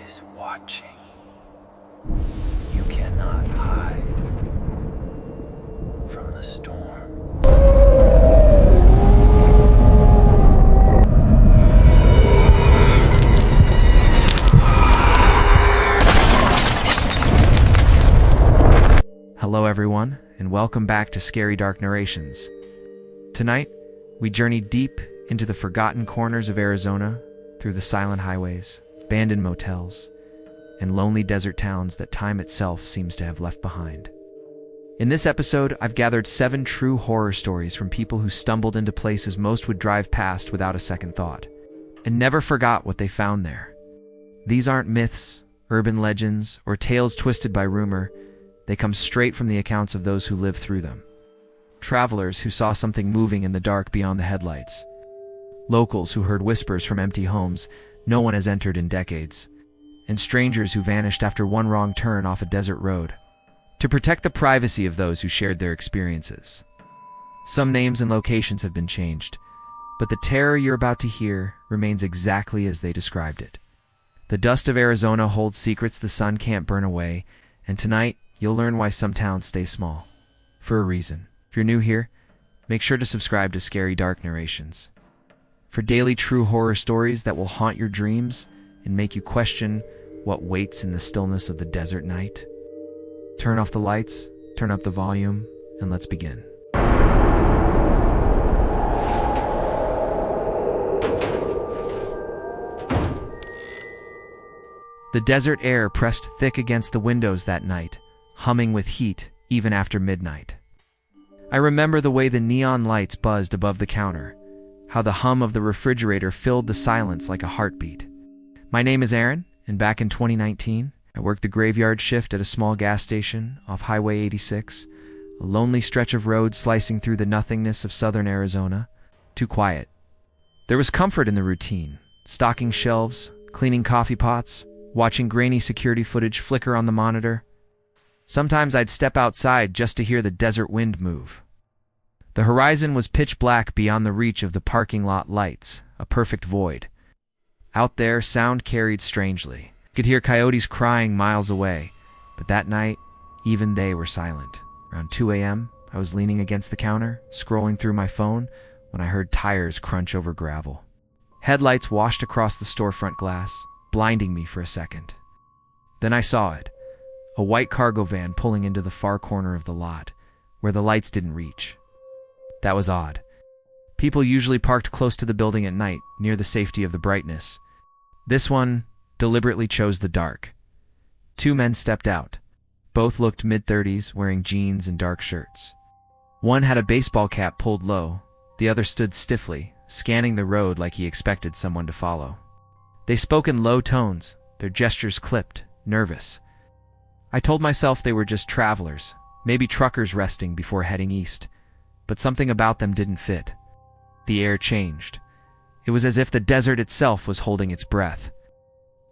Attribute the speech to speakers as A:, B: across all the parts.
A: is watching. You cannot hide from the storm.
B: Hello everyone, and welcome back to Scary Dark Narrations. Tonight, we journey deep into the forgotten corners of Arizona, through the silent highways, abandoned motels, and lonely desert towns that time itself seems to have left behind. In this episode, I've gathered 7 true horror stories from people who stumbled into places most would drive past without a second thought, and never forgot what they found there. These aren't myths, urban legends, or tales twisted by rumor. They come straight from the accounts of those who lived through them. Travelers who saw something moving in the dark beyond the headlights. Locals who heard whispers from empty homes no one has entered in decades. And strangers who vanished after one wrong turn off a desert road. To protect the privacy of those who shared their experiences. Some names and locations have been changed, but the terror you're about to hear remains exactly as they described it. The dust of Arizona holds secrets the sun can't burn away, and tonight, you'll learn why some towns stay small. For a reason. If you're new here, make sure to subscribe to Scary Dark Narrations. For daily true horror stories that will haunt your dreams and make you question what waits in the stillness of the desert night. Turn off the lights, turn up the volume, and let's begin. The desert air pressed thick against the windows that night, humming with heat even after midnight. I remember the way the neon lights buzzed above the counter, how the hum of the refrigerator filled the silence like a heartbeat. My name is Aaron, and back in 2019, I worked the graveyard shift at a small gas station off Highway 86, a lonely stretch of road slicing through the nothingness of southern Arizona. Too quiet. There was comfort in the routine, stocking shelves, cleaning coffee pots, watching grainy security footage flicker on the monitor. Sometimes I'd step outside just to hear the desert wind move. The horizon was pitch black beyond the reach of the parking lot lights, a perfect void. Out there, sound carried strangely. You could hear coyotes crying miles away, but that night, even they were silent. Around 2 a.m., I was leaning against the counter, scrolling through my phone, when I heard tires crunch over gravel. Headlights washed across the storefront glass, blinding me for a second. Then I saw it. A white cargo van pulling into the far corner of the lot, where the lights didn't reach. That was odd. People usually parked close to the building at night, near the safety of the brightness. This one deliberately chose the dark. 2 men stepped out. Both looked mid-30s, wearing jeans and dark shirts. One had a baseball cap pulled low, the other stood stiffly, scanning the road like he expected someone to follow. They spoke in low tones, their gestures clipped, nervous. I told myself they were just travelers, maybe truckers resting before heading east, but something about them didn't fit. The air changed. It was as if the desert itself was holding its breath.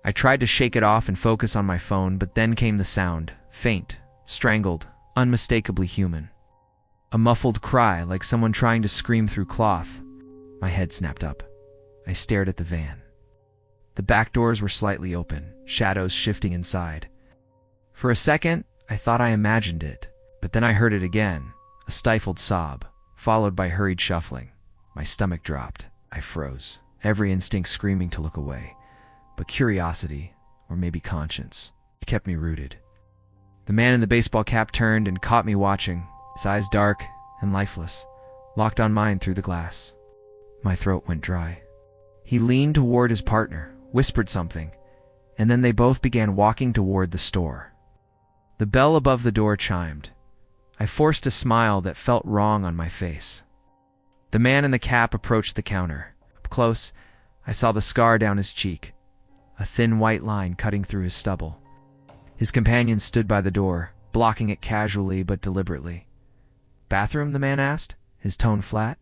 B: I tried to shake it off and focus on my phone, but then came the sound, faint, strangled, unmistakably human. A muffled cry like someone trying to scream through cloth. My head snapped up. I stared at the van. The back doors were slightly open, shadows shifting inside. For a second, I thought I imagined it, but then I heard it again, a stifled sob, followed by hurried shuffling. My stomach dropped. I froze, every instinct screaming to look away. But curiosity, or maybe conscience, kept me rooted. The man in the baseball cap turned and caught me watching, his eyes dark and lifeless, locked on mine through the glass. My throat went dry. He leaned toward his partner, whispered something, and then they both began walking toward the store. The bell above the door chimed. I forced a smile that felt wrong on my face. The man in the cap approached the counter. Up close, I saw the scar down his cheek, a thin white line cutting through his stubble. His companion stood by the door, blocking it casually but deliberately. "Bathroom?" the man asked, his tone flat.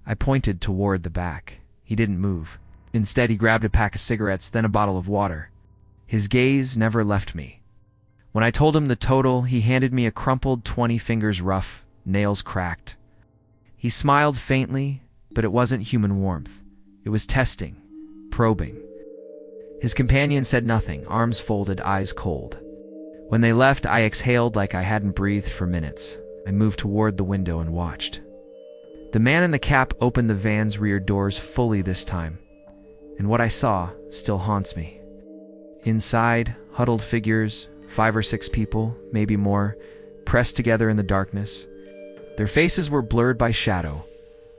B: I pointed toward the back. He didn't move. Instead, he grabbed a pack of cigarettes, then a bottle of water. His gaze never left me. When I told him the total, he handed me a crumpled 20 fingers rough, nails cracked. He smiled faintly, but it wasn't human warmth. It was testing, probing. His companion said nothing, arms folded, eyes cold. When they left, I exhaled like I hadn't breathed for minutes. I moved toward the window and watched. The man in the cap opened the van's rear doors fully this time, and what I saw still haunts me. Inside, huddled figures, 5 or 6 people, maybe more, pressed together in the darkness. Their faces were blurred by shadow,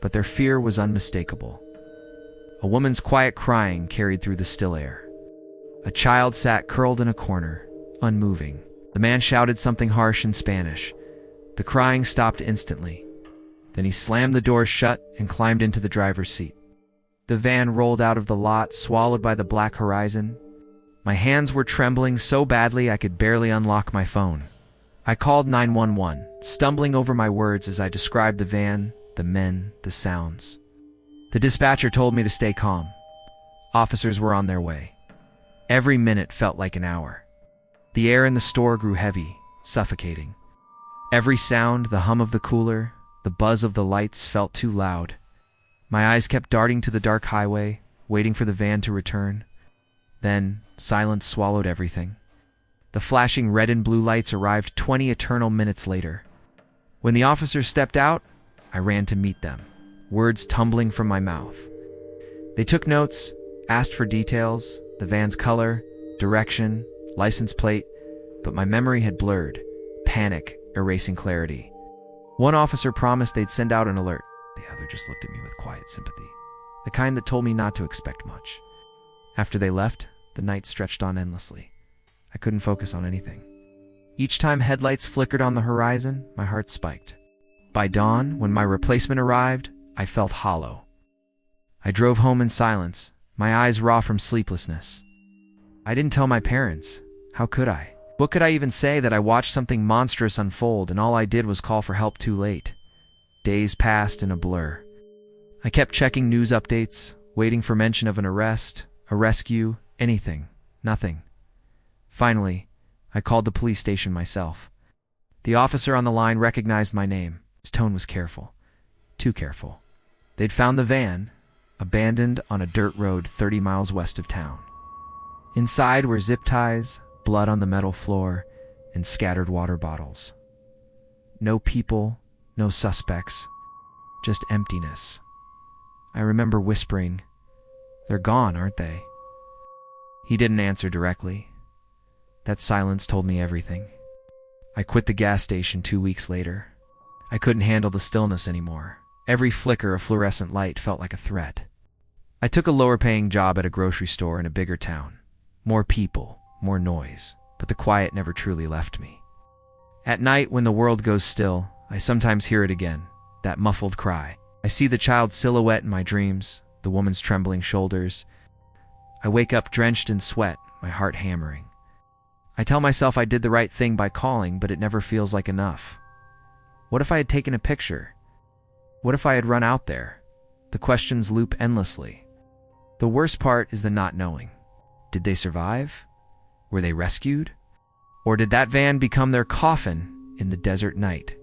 B: but their fear was unmistakable. A woman's quiet crying carried through the still air. A child sat curled in a corner, unmoving. The man shouted something harsh in Spanish. The crying stopped instantly. Then he slammed the door shut and climbed into the driver's seat. The van rolled out of the lot, swallowed by the black horizon. My hands were trembling so badly I could barely unlock my phone. I called 911, stumbling over my words as I described the van, the men, the sounds. The dispatcher told me to stay calm. Officers were on their way. Every minute felt like an hour. The air in the store grew heavy, suffocating. Every sound, the hum of the cooler, the buzz of the lights felt too loud. My eyes kept darting to the dark highway, waiting for the van to return. Then, silence swallowed everything. The flashing red and blue lights arrived 20 eternal minutes later. When the officers stepped out, I ran to meet them, words tumbling from my mouth. They took notes, asked for details, the van's color, direction, license plate, but my memory had blurred, panic erasing clarity. One officer promised they'd send out an alert. The other just looked at me with quiet sympathy, the kind that told me not to expect much. After they left, the night stretched on endlessly. I couldn't focus on anything. Each time headlights flickered on the horizon, my heart spiked. By dawn, when my replacement arrived, I felt hollow. I drove home in silence, my eyes raw from sleeplessness. I didn't tell my parents. How could I? What could I even say that I watched something monstrous unfold and all I did was call for help too late? Days passed in a blur. I kept checking news updates, waiting for mention of an arrest, a rescue, anything. Nothing. Finally, I called the police station myself. The officer on the line recognized my name. His tone was careful. Too careful. They'd found the van, abandoned on a dirt road 30 miles west of town. Inside were zip ties, blood on the metal floor, and scattered water bottles. No people, no suspects, just emptiness. I remember whispering, "They're gone, aren't they?" He didn't answer directly. That silence told me everything. I quit the gas station 2 weeks later. I couldn't handle the stillness anymore. Every flicker of fluorescent light felt like a threat. I took a lower-paying job at a grocery store in a bigger town. More people, more noise, but the quiet never truly left me. At night, when the world goes still, I sometimes hear it again, that muffled cry. I see the child's silhouette in my dreams, the woman's trembling shoulders. I wake up drenched in sweat, my heart hammering. I tell myself I did the right thing by calling, but it never feels like enough. What if I had taken a picture? What if I had run out there? The questions loop endlessly. The worst part is the not knowing. Did they survive? Were they rescued? Or did that van become their coffin in the desert night?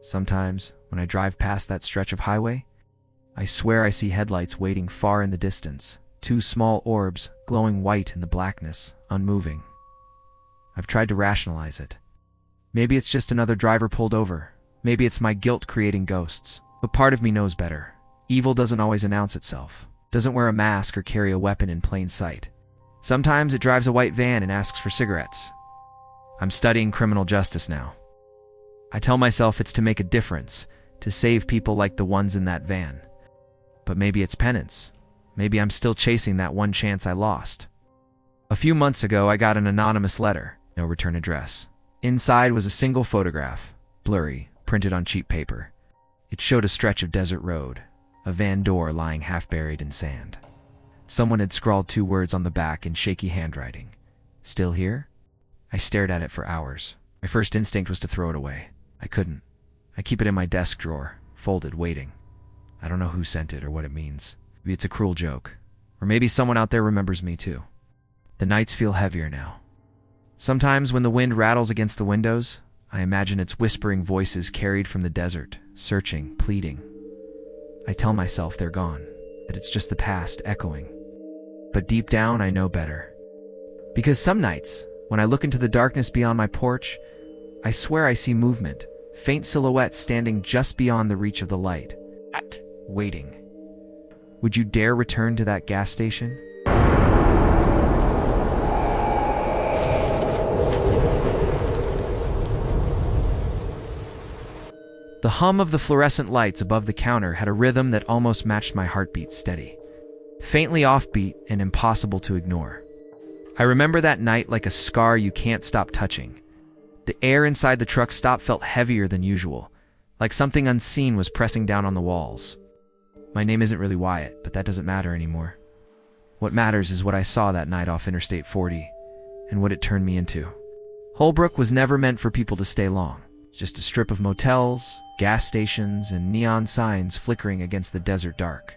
B: Sometimes, when I drive past that stretch of highway, I swear I see headlights waiting far in the distance, 2 small orbs glowing white in the blackness, unmoving. I've tried to rationalize it. Maybe it's just another driver pulled over. Maybe it's my guilt creating ghosts. But part of me knows better. Evil doesn't always announce itself, doesn't wear a mask or carry a weapon in plain sight. Sometimes it drives a white van and asks for cigarettes. I'm studying criminal justice now. I tell myself it's to make a difference, to save people like the ones in that van. But maybe it's penance. Maybe I'm still chasing that one chance I lost. A few months ago, I got an anonymous letter, no return address. Inside was a single photograph, blurry, printed on cheap paper. It showed a stretch of desert road, a van door lying half buried in sand. Someone had scrawled 2 words on the back in shaky handwriting. Still here? I stared at it for hours. My first instinct was to throw it away. I couldn't. I keep it in my desk drawer, folded, waiting. I don't know who sent it or what it means. Maybe it's a cruel joke. Or maybe someone out there remembers me too. The nights feel heavier now. Sometimes when the wind rattles against the windows, I imagine it's whispering voices carried from the desert, searching, pleading. I tell myself they're gone, that it's just the past echoing. but deep down I know better. Because some nights, when I look into the darkness beyond my porch, I swear I see movement, faint silhouettes standing just beyond the reach of the light, waiting. Would you dare return to that gas station? The hum of the fluorescent lights above the counter had a rhythm that almost matched my heartbeat steady. Faintly offbeat and impossible to ignore. I remember that night like a scar you can't stop touching. The air inside the truck stop felt heavier than usual, like something unseen was pressing down on the walls. My name isn't really Wyatt, but that doesn't matter anymore. What matters is what I saw that night off Interstate 40, and what it turned me into. Holbrook was never meant for people to stay long. It's just a strip of motels, gas stations, and neon signs flickering against the desert dark.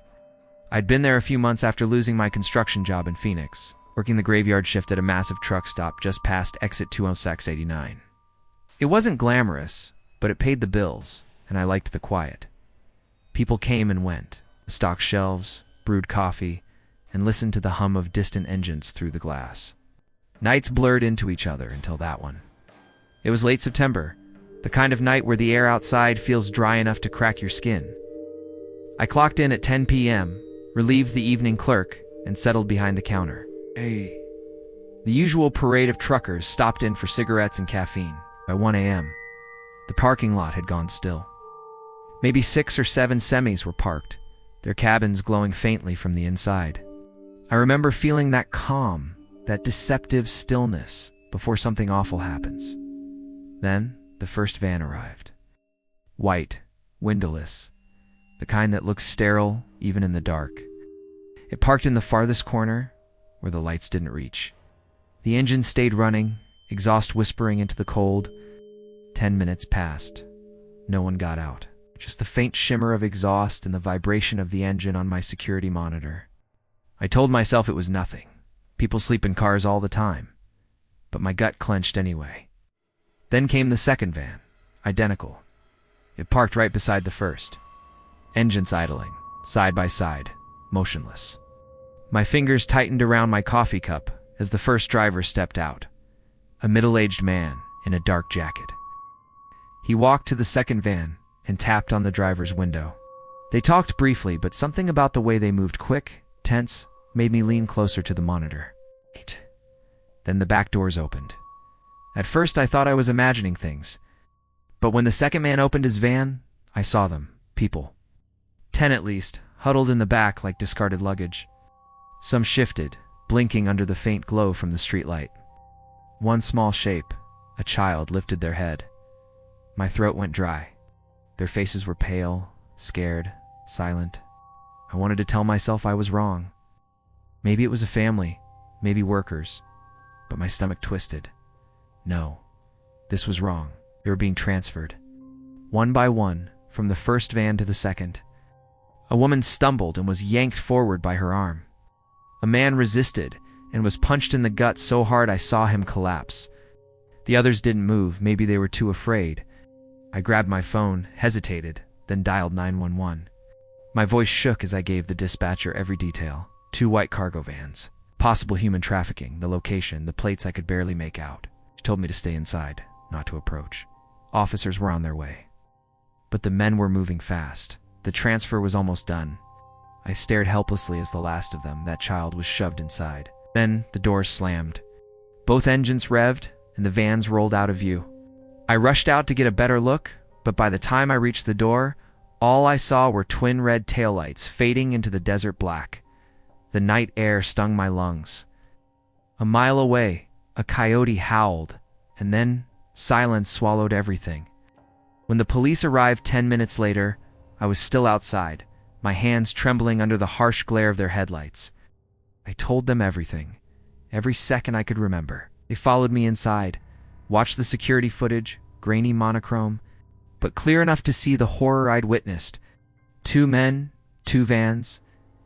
B: I'd been there a few months after losing my construction job in Phoenix, working the graveyard shift at a massive truck stop just past exit 20689. It wasn't glamorous, but it paid the bills, and I liked the quiet. People came and went, stocked shelves, brewed coffee, and listened to the hum of distant engines through the glass. Nights blurred into each other until that one. It was late September, the kind of night where the air outside feels dry enough to crack your skin. I clocked in at 10 p.m., relieved the evening clerk, and settled behind the counter. Hey. The usual parade of truckers stopped in for cigarettes and caffeine. By 1 a.m., the parking lot had gone still. Maybe 6 or 7 semis were parked, their cabins glowing faintly from the inside. I remember feeling that calm, that deceptive stillness before something awful happens. Then, the first van arrived. White, windowless, the kind that looks sterile even in the dark. It parked in the farthest corner, where the lights didn't reach. The engine stayed running, exhaust whispering into the cold. 10 minutes passed. No one got out. Just the faint shimmer of exhaust and the vibration of the engine on my security monitor. I told myself it was nothing. People sleep in cars all the time. But my gut clenched anyway. Then came the second van, identical. It parked right beside the first. Engines idling, side by side, motionless. My fingers tightened around my coffee cup as the first driver stepped out. A middle-aged man in a dark jacket. He walked to the second van and tapped on the driver's window. They talked briefly, but something about the way they moved quick, tense, made me lean closer to the monitor. Then the back doors opened. At first I thought I was imagining things, but when the second man opened his van, I saw them, people. 10 at least, huddled in the back like discarded luggage. Some shifted, blinking under the faint glow from the streetlight. One small shape, a child, lifted their head. My throat went dry. Their faces were pale, scared, silent. I wanted to tell myself I was wrong. Maybe it was a family, maybe workers, but my stomach twisted. No, this was wrong. They were being transferred. One by one, from the first van to the second. A woman stumbled and was yanked forward by her arm. A man resisted and was punched in the gut so hard I saw him collapse. The others didn't move, maybe they were too afraid. I grabbed my phone, hesitated, then dialed 911. My voice shook as I gave the dispatcher every detail. 2 white cargo vans. Possible human trafficking, the location, the plates I could barely make out. She told me to stay inside, not to approach. Officers were on their way. But the men were moving fast. The transfer was almost done. I stared helplessly as the last of them, that child, was shoved inside. Then the doors slammed. Both engines revved, and the vans rolled out of view. I rushed out to get a better look, but by the time I reached the door, all I saw were twin red taillights fading into the desert black. The night air stung my lungs. A mile away, a coyote howled, and then silence swallowed everything. When the police arrived 10 minutes later, I was still outside, my hands trembling under the harsh glare of their headlights. I told them everything, every second I could remember. They followed me inside, watched the security footage, grainy monochrome, but clear enough to see the horror I'd witnessed. 2 men, 2 vans,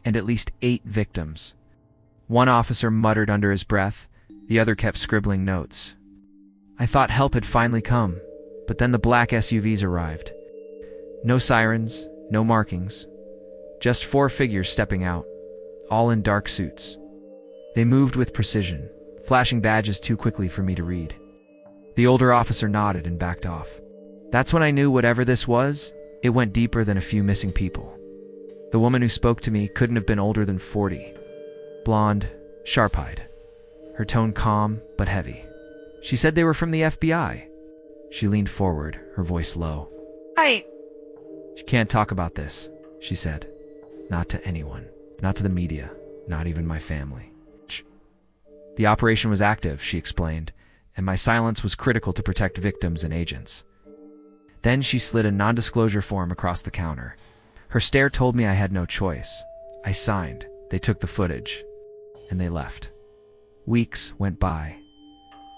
B: and at least 8 victims. One officer muttered under his breath, the other kept scribbling notes. I thought help had finally come, but then the black SUVs arrived. No sirens, no markings, just 4 figures stepping out, all in dark suits. They moved with precision, flashing badges too quickly for me to read. The older officer nodded and backed off. That's when I knew whatever this was, it went deeper than a few missing people. The woman who spoke to me couldn't have been older than 40. Blonde, sharp-eyed. Her tone calm but heavy. She said they were from the FBI. She leaned forward, her voice low. "You can't talk about this," she said. "Not to anyone. Not to the media. Not even my family." The operation was active, she explained, and my silence was critical to protect victims and agents. Then she slid a non-disclosure form across the counter. Her stare told me I had no choice. I signed. They took the footage. And they left. Weeks went by.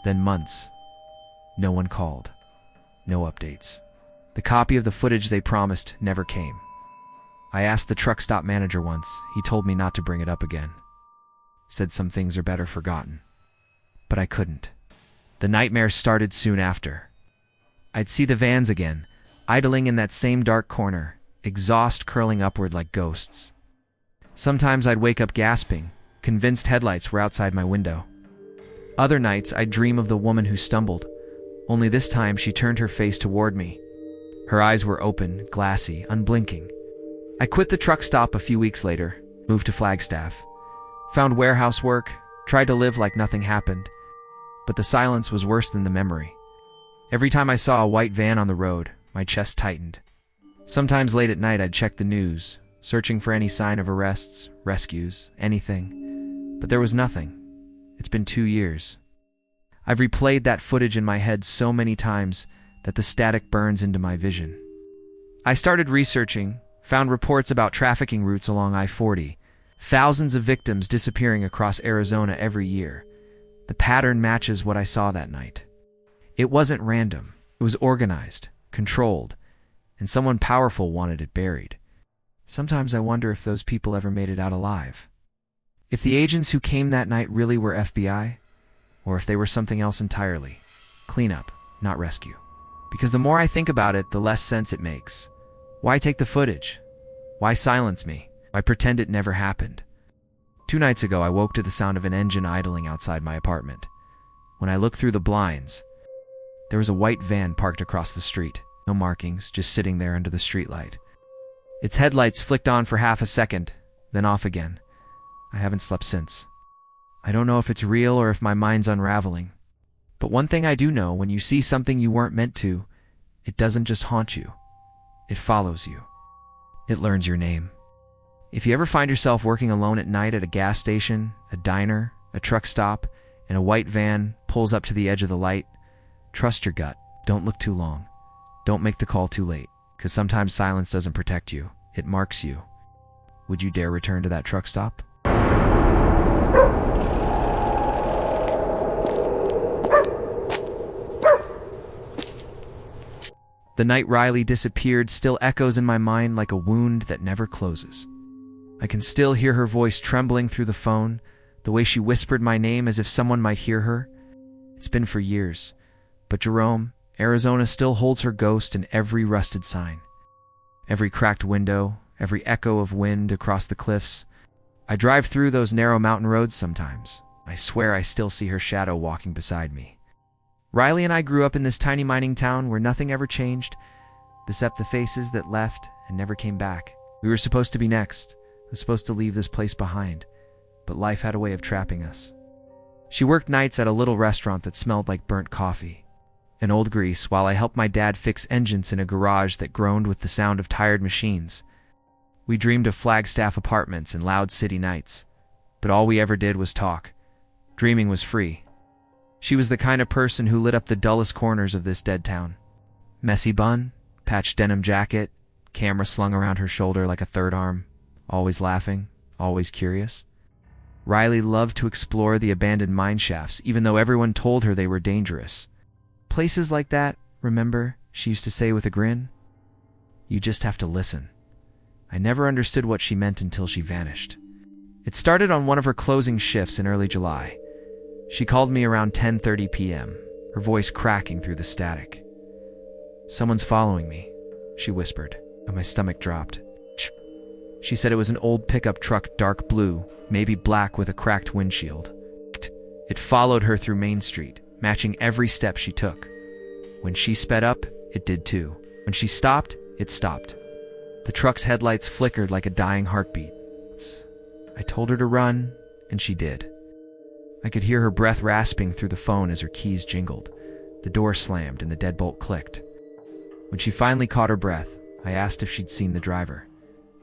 B: Then months. No one called. No updates. The copy of the footage they promised never came. I asked the truck stop manager once. He told me not to bring it up again. Said some things are better forgotten. But I couldn't. The nightmares started soon after. I'd see the vans again, idling in that same dark corner, exhaust curling upward like ghosts. Sometimes I'd wake up gasping, convinced headlights were outside my window. Other nights I'd dream of the woman who stumbled, only this time she turned her face toward me. Her eyes were open, glassy, unblinking. I quit the truck stop a few weeks later, moved to Flagstaff, found warehouse work, tried to live like nothing happened. But the silence was worse than the memory. Every time I saw a white van on the road, my chest tightened. Sometimes late at night I'd check the news, searching for any sign of arrests, rescues, anything. But there was nothing. It's been 2 years. I've replayed that footage in my head so many times that the static burns into my vision. I started researching, found reports about trafficking routes along I-40, thousands of victims disappearing across Arizona every year. The pattern matches what I saw that night. It wasn't random. It was organized, controlled, and someone powerful wanted it buried. Sometimes I wonder if those people ever made it out alive. If the agents who came that night really were FBI, or if they were something else entirely. Cleanup, not rescue. Because the more I think about it, the less sense it makes. Why take the footage? Why silence me? Why pretend it never happened? 2 nights ago, I woke to the sound of an engine idling outside my apartment. When I looked through the blinds, there was a white van parked across the street. No markings, just sitting there under the streetlight. Its headlights flicked on for half a second, then off again. I haven't slept since. I don't know if it's real or if my mind's unraveling. But one thing I do know, when you see something you weren't meant to, it doesn't just haunt you. It follows you. It learns your name. If you ever find yourself working alone at night at a gas station, a diner, a truck stop, and a white van pulls up to the edge of the light, trust your gut. Don't look too long. Don't make the call too late, because sometimes silence doesn't protect you. It marks you. Would you dare return to that truck stop? The night Riley disappeared still echoes in my mind like a wound that never closes. I can still hear her voice trembling through the phone, the way she whispered my name as if someone might hear her. It's been for years, but Jerome, Arizona still holds her ghost in every rusted sign. Every cracked window, every echo of wind across the cliffs. I drive through those narrow mountain roads sometimes. I swear I still see her shadow walking beside me. Riley and I grew up in this tiny mining town where nothing ever changed, except the faces that left and never came back. We were supposed to be next. Was supposed to leave this place behind, but life had a way of trapping us. She worked nights at a little restaurant that smelled like burnt coffee and old grease while I helped my dad fix engines in a garage that groaned with the sound of tired machines. We dreamed of Flagstaff apartments and loud city nights, but all we ever did was talk. Dreaming was free. She was the kind of person who lit up the dullest corners of this dead town. Messy bun, patched denim jacket, camera slung around her shoulder like a third arm. Always laughing, always curious. Riley loved to explore the abandoned mine shafts, even though everyone told her they were dangerous. Places like that, remember, she used to say with a grin? You just have to listen. I never understood what she meant until she vanished. It started on one of her closing shifts in early July. She called me around 10:30 p.m., her voice cracking through the static. Someone's following me, she whispered, and my stomach dropped. She said it was an old pickup truck, dark blue, maybe black with a cracked windshield. It followed her through Main Street, matching every step she took. When she sped up, it did too. When she stopped, it stopped. The truck's headlights flickered like a dying heartbeat. I told her to run, and she did. I could hear her breath rasping through the phone as her keys jingled. The door slammed and the deadbolt clicked. When she finally caught her breath, I asked if she'd seen the driver.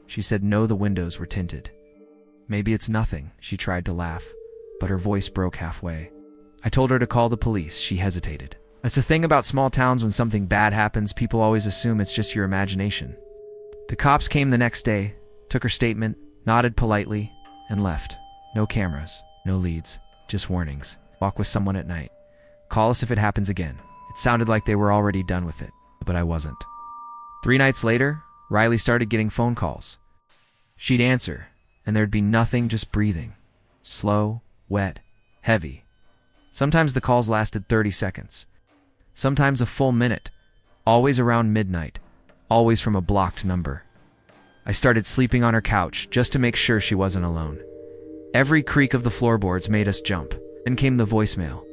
B: She said no, the windows were tinted. Maybe it's nothing, she tried to laugh, but her voice broke halfway. I told her to call the police. She hesitated. That's the thing about small towns. When something bad happens, people always assume it's just your imagination. The cops came the next day, took her statement, nodded politely, and left. No cameras, no leads, just warnings. Walk with someone at night. Call us if it happens again. It sounded like they were already done with it, but I wasn't. 3 nights later, Riley started getting phone calls. She'd answer, and there'd be nothing, just breathing. Slow, wet, heavy. Sometimes the calls lasted 30 seconds. Sometimes a full minute. Always around midnight. Always from a blocked number. I started sleeping on her couch just to make sure she wasn't alone. Every creak of the floorboards made us jump. Then came the voicemail.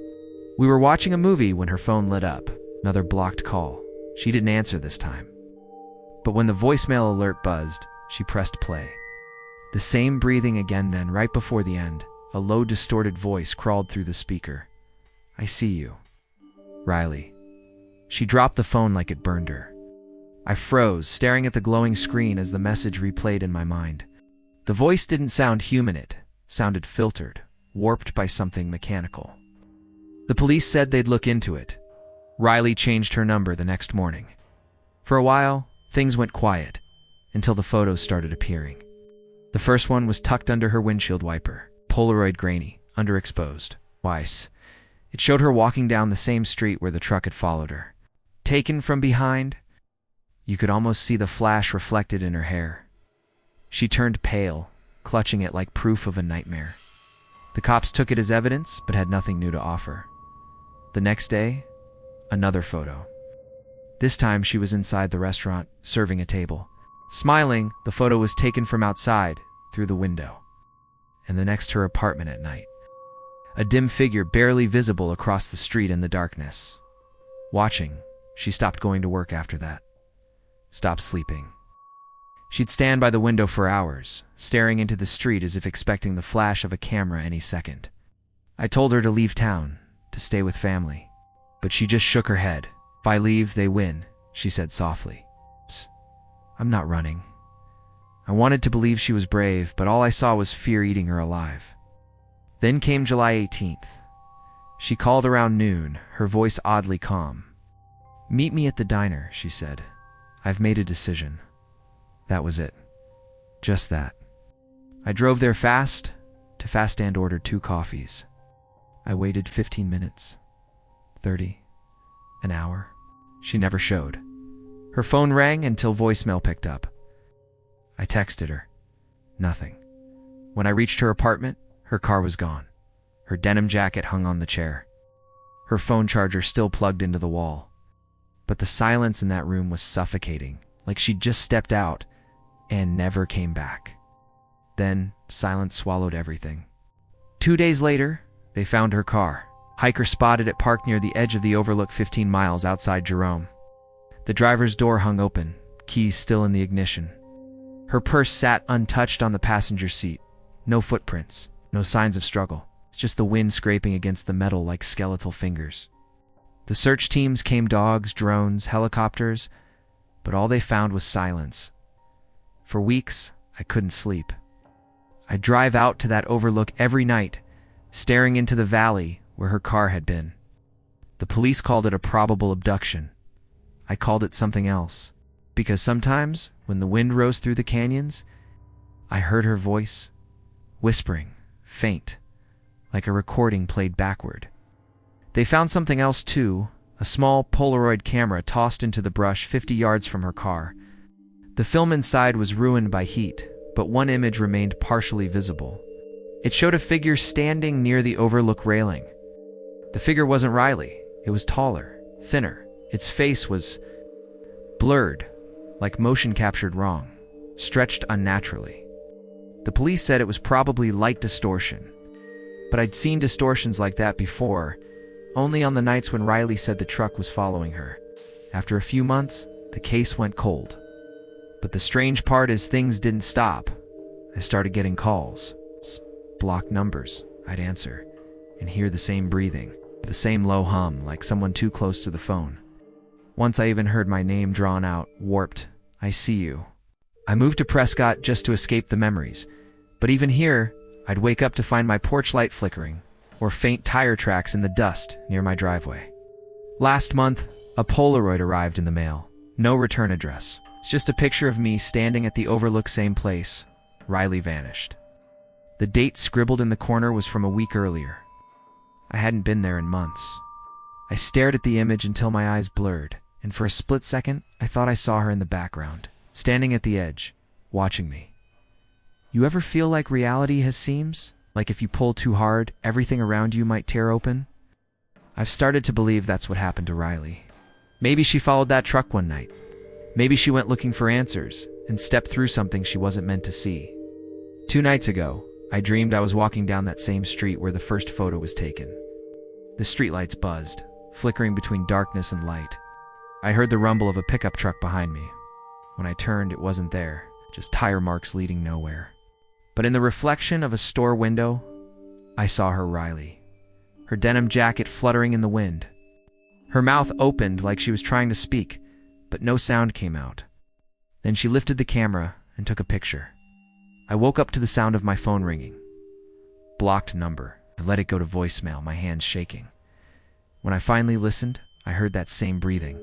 B: We were watching a movie when her phone lit up. Another blocked call. She didn't answer this time. But when the voicemail alert buzzed, she pressed play. The same breathing again. Then, right before the end, a low, distorted voice crawled through the speaker. I see you. Riley. She dropped the phone like it burned her. I froze, staring at the glowing screen as the message replayed in my mind. The voice didn't sound human, it sounded filtered, warped by something mechanical. The police said they'd look into it. Riley changed her number the next morning. For a while, things went quiet, until the photos started appearing. The first one was tucked under her windshield wiper, Polaroid grainy, underexposed. Twice. It showed her walking down the same street where the truck had followed her. Taken from behind, you could almost see the flash reflected in her hair. She turned pale, clutching it like proof of a nightmare. The cops took it as evidence, but had nothing new to offer. The next day, another photo. This time she was inside the restaurant, serving a table. Smiling, the photo was taken from outside, through the window. And the next, her apartment at night. A dim figure barely visible across the street in the darkness. Watching, she stopped going to work after that. Stopped sleeping. She'd stand by the window for hours, staring into the street as if expecting the flash of a camera any second. I told her to leave town, to stay with family. But she just shook her head. If I leave, they win, she said softly. I'm not running. I wanted to believe she was brave, but all I saw was fear eating her alive. Then came July 18th. She called around noon, her voice oddly calm. Meet me at the diner, she said. I've made a decision. That was it. Just that. I drove there fast and ordered 2 coffees. I waited 15 minutes. 30. An hour. She never showed. Her phone rang until voicemail picked up. I texted her. Nothing. When I reached her apartment, her car was gone. Her denim jacket hung on the chair. Her phone charger still plugged into the wall. But the silence in that room was suffocating, like she'd just stepped out and never came back. Then, silence swallowed everything. 2 days later, they found her car. Hiker spotted it parked near the edge of the overlook 15 miles outside Jerome. The driver's door hung open, keys still in the ignition. Her purse sat untouched on the passenger seat. No footprints, no signs of struggle. It's just the wind scraping against the metal like skeletal fingers. The search teams came, dogs, drones, helicopters, but all they found was silence. For weeks, I couldn't sleep. I'd drive out to that overlook every night, staring into the valley where her car had been. The police called it a probable abduction. I called it something else, because sometimes, when the wind rose through the canyons, I heard her voice, whispering, faint, like a recording played backward. They found something else too, a small Polaroid camera tossed into the brush 50 yards from her car. The film inside was ruined by heat, but one image remained partially visible. It showed a figure standing near the overlook railing. The figure wasn't Riley. It was taller, thinner. Its face was blurred, like motion captured wrong. stretched unnaturally. The police said it was probably light distortion, but I'd seen distortions like that before, only on the nights when Riley said the truck was following her. After a few months, the case went cold. But the strange part is things didn't stop. I started getting calls. Blocked numbers. I'd answer and hear the same breathing, the same low hum, like someone too close to the phone. Once I even heard my name drawn out, warped. I see you. I moved to Prescott just to escape the memories. But even here, I'd wake up to find my porch light flickering, or faint tire tracks in the dust near my driveway. Last month, a Polaroid arrived in the mail. No return address. It's just a picture of me standing at the overlook same place. Riley vanished. The date scribbled in the corner was from a week earlier. I hadn't been there in months. I stared at the image until my eyes blurred, and for a split second, I thought I saw her in the background, standing at the edge, watching me. You ever feel like reality has seams? Like if you pull too hard, everything around you might tear open? I've started to believe that's what happened to Riley. Maybe she followed that truck one night. Maybe she went looking for answers and stepped through something she wasn't meant to see. 2 nights ago, I dreamed I was walking down that same street where the first photo was taken. The streetlights buzzed, flickering between darkness and light. I heard the rumble of a pickup truck behind me. When I turned, it wasn't there, just tire marks leading nowhere. But in the reflection of a store window, I saw her Riley, her denim jacket fluttering in the wind. Her mouth opened like she was trying to speak, but no sound came out. Then she lifted the camera and took a picture. I woke up to the sound of my phone ringing. Blocked number. I let it go to voicemail, my hands shaking. When I finally listened, I heard that same breathing,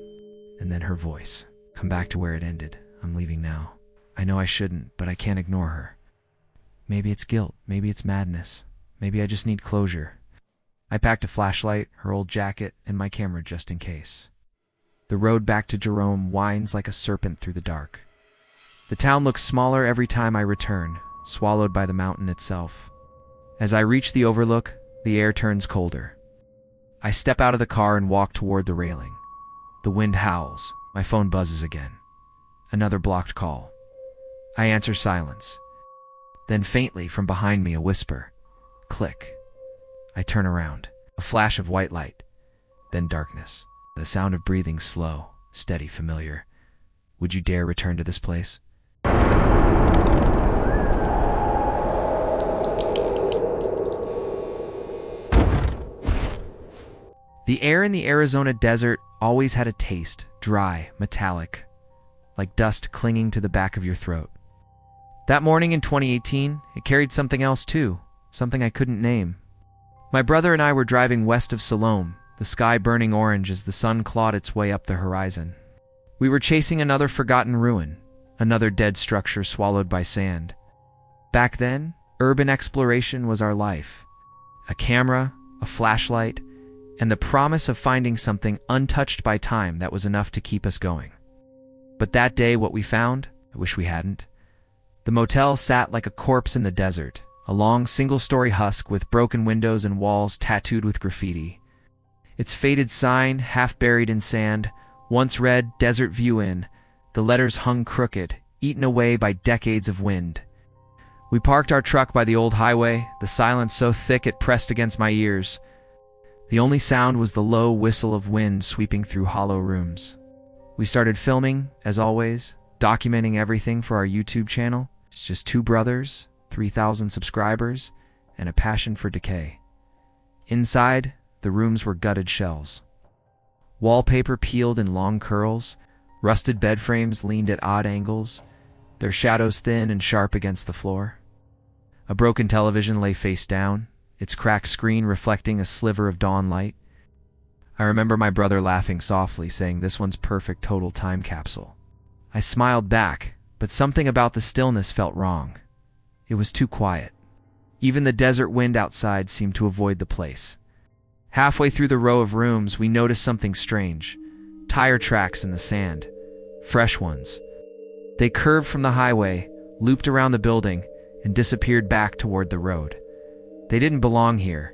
B: and then her voice. Come back to where it ended. I'm leaving now. I know I shouldn't, but I can't ignore her. Maybe it's guilt. Maybe it's madness. Maybe I just need closure. I packed a flashlight, her old jacket, and my camera just in case. The road back to Jerome winds like a serpent through the dark. The town looks smaller every time I return, swallowed by the mountain itself. As I reach the overlook, the air turns colder. I step out of the car and walk toward the railing. The wind howls. My phone buzzes again. Another blocked call. I answer silence. Then faintly from behind me a whisper. Click. I turn around. A flash of white light. Then darkness. The sound of breathing slow, steady, familiar. Would you dare return to this place? The air in the Arizona desert always had a taste, dry, metallic, like dust clinging to the back of your throat. That morning in 2018, it carried something else too, something I couldn't name. My brother and I were driving west of Siloam, the sky burning orange as the sun clawed its way up the horizon. We were chasing another forgotten ruin, another dead structure swallowed by sand. Back then, urban exploration was our life. A camera, a flashlight, and the promise of finding something untouched by time that was enough to keep us going. But that day, what we found, I wish we hadn't. The motel sat like a corpse in the desert, a long single-story husk with broken windows and walls tattooed with graffiti. Its faded sign, half buried in sand, once read Desert View Inn. The letters hung crooked, eaten away by decades of wind. We parked our truck by the old highway, the silence so thick it pressed against my ears. The only sound was the low whistle of wind sweeping through hollow rooms. We started filming, as always, documenting everything for our YouTube channel. It's just 2 brothers, 3,000 subscribers, and a passion for decay. Inside, the rooms were gutted shells. Wallpaper peeled in long curls, rusted bed frames leaned at odd angles, their shadows thin and sharp against the floor. A broken television lay face down, its cracked screen reflecting a sliver of dawn light. I remember my brother laughing softly, saying, "This one's perfect total time capsule." I smiled back, but something about the stillness felt wrong. It was too quiet. Even the desert wind outside seemed to avoid the place. Halfway through the row of rooms, we noticed something strange. Tire tracks in the sand. Fresh ones. They curved from the highway, looped around the building, and disappeared back toward the road. They didn't belong here.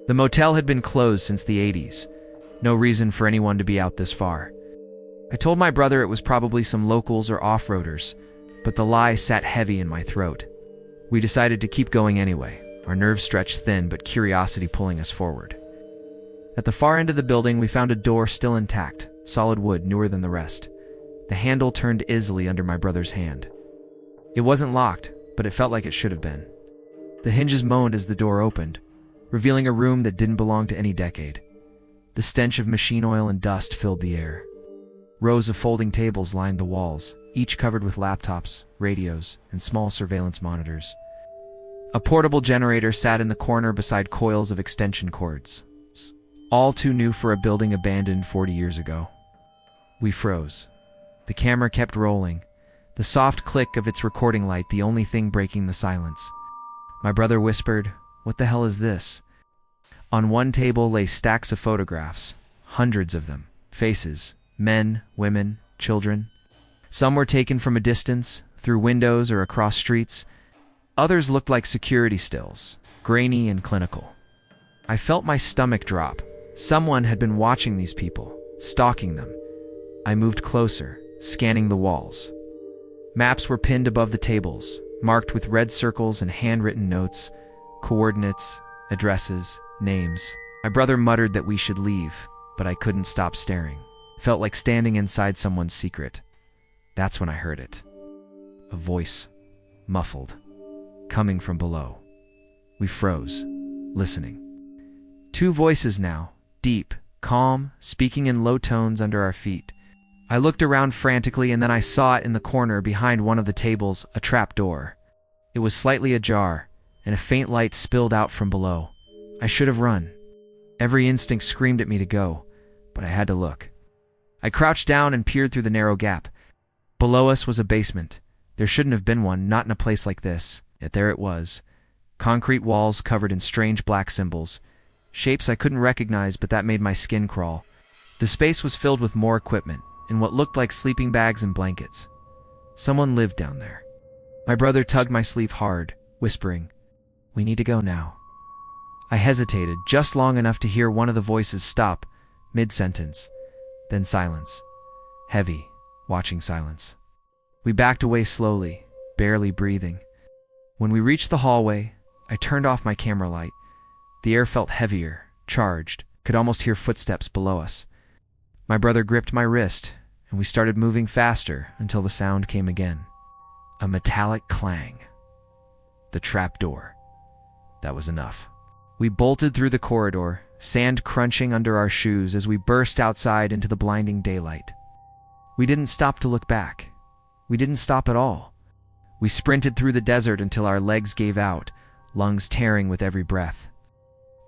B: The motel had been closed since the 80s. No reason for anyone to be out this far. I told my brother it was probably some locals or off-roaders, but the lie sat heavy in my throat. We decided to keep going anyway, our nerves stretched thin but curiosity pulling us forward. At the far end of the building, we found a door still intact, solid wood, newer than the rest. The handle turned easily under my brother's hand. It wasn't locked, but it felt like it should have been. The hinges moaned as the door opened, revealing a room that didn't belong to any decade. The stench of machine oil and dust filled the air. Rows of folding tables lined the walls, each covered with laptops, radios, and small surveillance monitors. A portable generator sat in the corner beside coils of extension cords, all too new for a building abandoned 40 years ago. We froze. The camera kept rolling, the soft click of its recording light the only thing breaking the silence. My brother whispered, "What the hell is this?" On one table lay stacks of photographs, hundreds of them, faces, men, women, children. Some were taken from a distance, through windows or across streets. Others looked like security stills, grainy and clinical. I felt my stomach drop. Someone had been watching these people, stalking them. I moved closer, scanning the walls. Maps were pinned above the tables, marked with red circles and handwritten notes, coordinates, addresses, names. My brother muttered that we should leave, but I couldn't stop staring. It felt like standing inside someone's secret. That's when I heard it. A voice, muffled, coming from below. We froze, listening. Two voices now, deep, calm, speaking in low tones under our feet. I looked around frantically, and then I saw it in the corner behind one of the tables, a trap door. It was slightly ajar, and a faint light spilled out from below. I should have run. Every instinct screamed at me to go, but I had to look. I crouched down and peered through the narrow gap. Below us was a basement. There shouldn't have been one, not in a place like this. Yet there it was. Concrete walls covered in strange black symbols. Shapes I couldn't recognize, but that made my skin crawl. The space was filled with more equipment, in what looked like sleeping bags and blankets. Someone lived down there. My brother tugged my sleeve hard, whispering, "We need to go now." I hesitated just long enough to hear one of the voices stop, mid-sentence. Then silence. Heavy, watching silence. We backed away slowly, barely breathing. When we reached the hallway, I turned off my camera light. The air felt heavier, charged, could almost hear footsteps below us. My brother gripped my wrist, and we started moving faster until the sound came again. A metallic clang. The trap door. That was enough. We bolted through the corridor, sand crunching under our shoes as we burst outside into the blinding daylight. We didn't stop to look back. We didn't stop at all. We sprinted through the desert until our legs gave out, lungs tearing with every breath.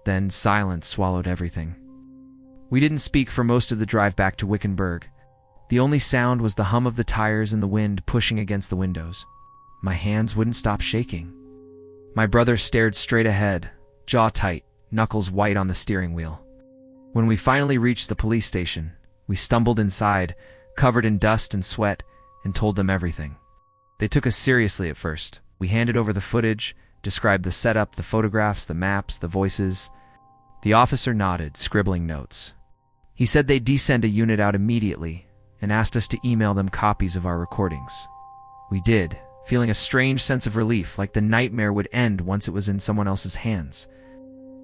B: Then silence swallowed everything. We didn't speak for most of the drive back to Wickenburg. The only sound was the hum of the tires and the wind pushing against the windows. My hands wouldn't stop shaking. My brother stared straight ahead, jaw tight, knuckles white on the steering wheel. When we finally reached the police station, we stumbled inside, covered in dust and sweat, and told them everything. They took us seriously at first. We handed over the footage, described the setup, the photographs, the maps, the voices. The officer nodded, scribbling notes. He said they'd desend a unit out immediately and asked us to email them copies of our recordings. We did, feeling a strange sense of relief, like the nightmare would end once it was in someone else's hands.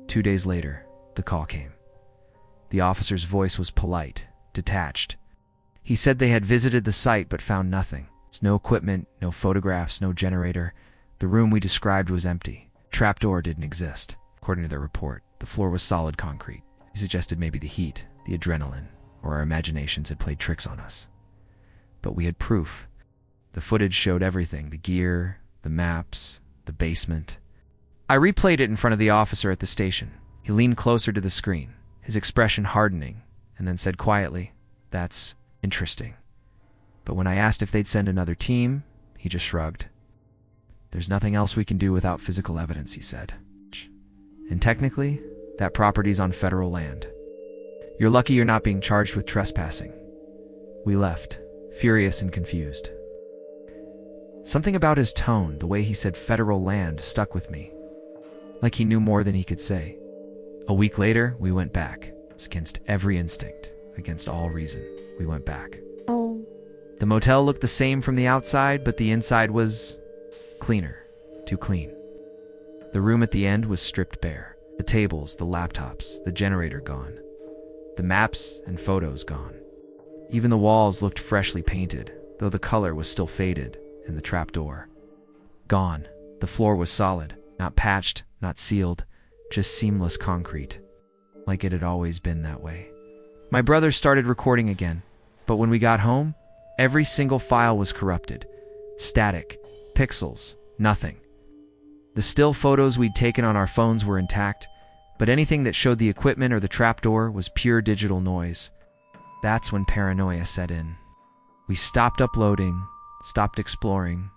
B: 2 days later, the call came. The officer's voice was polite, detached. He said they had visited the site but found nothing. No equipment, no photographs, no generator. The room we described was empty. Trapdoor didn't exist. According to their report, the floor was solid concrete. He suggested maybe the heat, the adrenaline, or our imaginations had played tricks on us. But we had proof. The footage showed everything, the gear, the maps, the basement. I replayed it in front of the officer at the station. He leaned closer to the screen, his expression hardening, and then said quietly, "That's interesting." But when I asked if they'd send another team, he just shrugged. "There's nothing else we can do without physical evidence," he said. "And technically, that property's on federal land. You're lucky you're not being charged with trespassing." We left, furious and confused. Something about his tone, the way he said federal land, stuck with me. Like he knew more than he could say. A week later, we went back. It's against every instinct, against all reason. We went back. The motel looked the same from the outside, but the inside was cleaner. Too clean. The room at the end was stripped bare. The tables, the laptops, the generator gone. The maps and photos gone. Even the walls looked freshly painted, though the color was still faded, and the trapdoor gone. The floor was solid, not patched, not sealed, just seamless concrete, like it had always been that way. My brother started recording again, but when we got home, every single file was corrupted. Static, pixels, nothing. The still photos we'd taken on our phones were intact, but anything that showed the equipment or the trapdoor was pure digital noise. That's when paranoia set in. We stopped uploading, stopped exploring.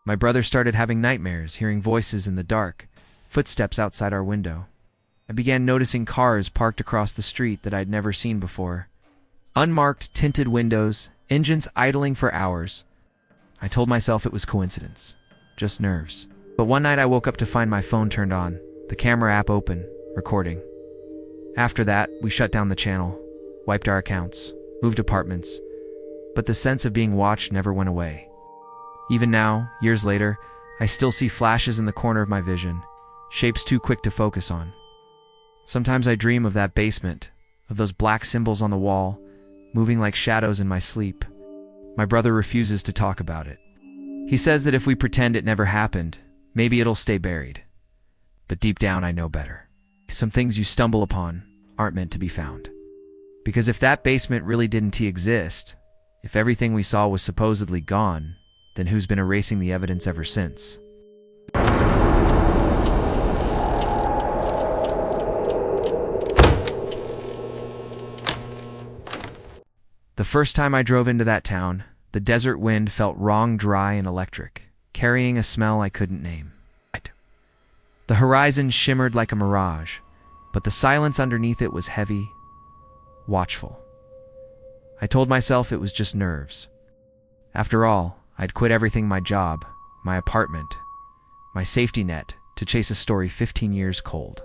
B: My brother started having nightmares, hearing voices in the dark, footsteps outside our window. I began noticing cars parked across the street that I'd never seen before. Unmarked, tinted windows, engines idling for hours. I told myself it was coincidence, just nerves. But one night I woke up to find my phone turned on, the camera app open, recording. After that, we shut down the channel, wiped our accounts, moved apartments. But the sense of being watched never went away. Even now, years later, I still see flashes in the corner of my vision, shapes too quick to focus on. Sometimes I dream of that basement, of those black symbols on the wall, moving like shadows in my sleep. My brother refuses to talk about it. He says that if we pretend it never happened, maybe it'll stay buried. But deep down, I know better. Some things you stumble upon aren't meant to be found. Because if that basement really didn't exist, if everything we saw was supposedly gone, then who's been erasing the evidence ever since? The first time I drove into that town, the desert wind felt wrong, dry, and electric, carrying a smell I couldn't name. The horizon shimmered like a mirage, but the silence underneath it was heavy, watchful. I told myself it was just nerves. After all, I'd quit everything, my job, my apartment, my safety net, to chase a story 15 years cold.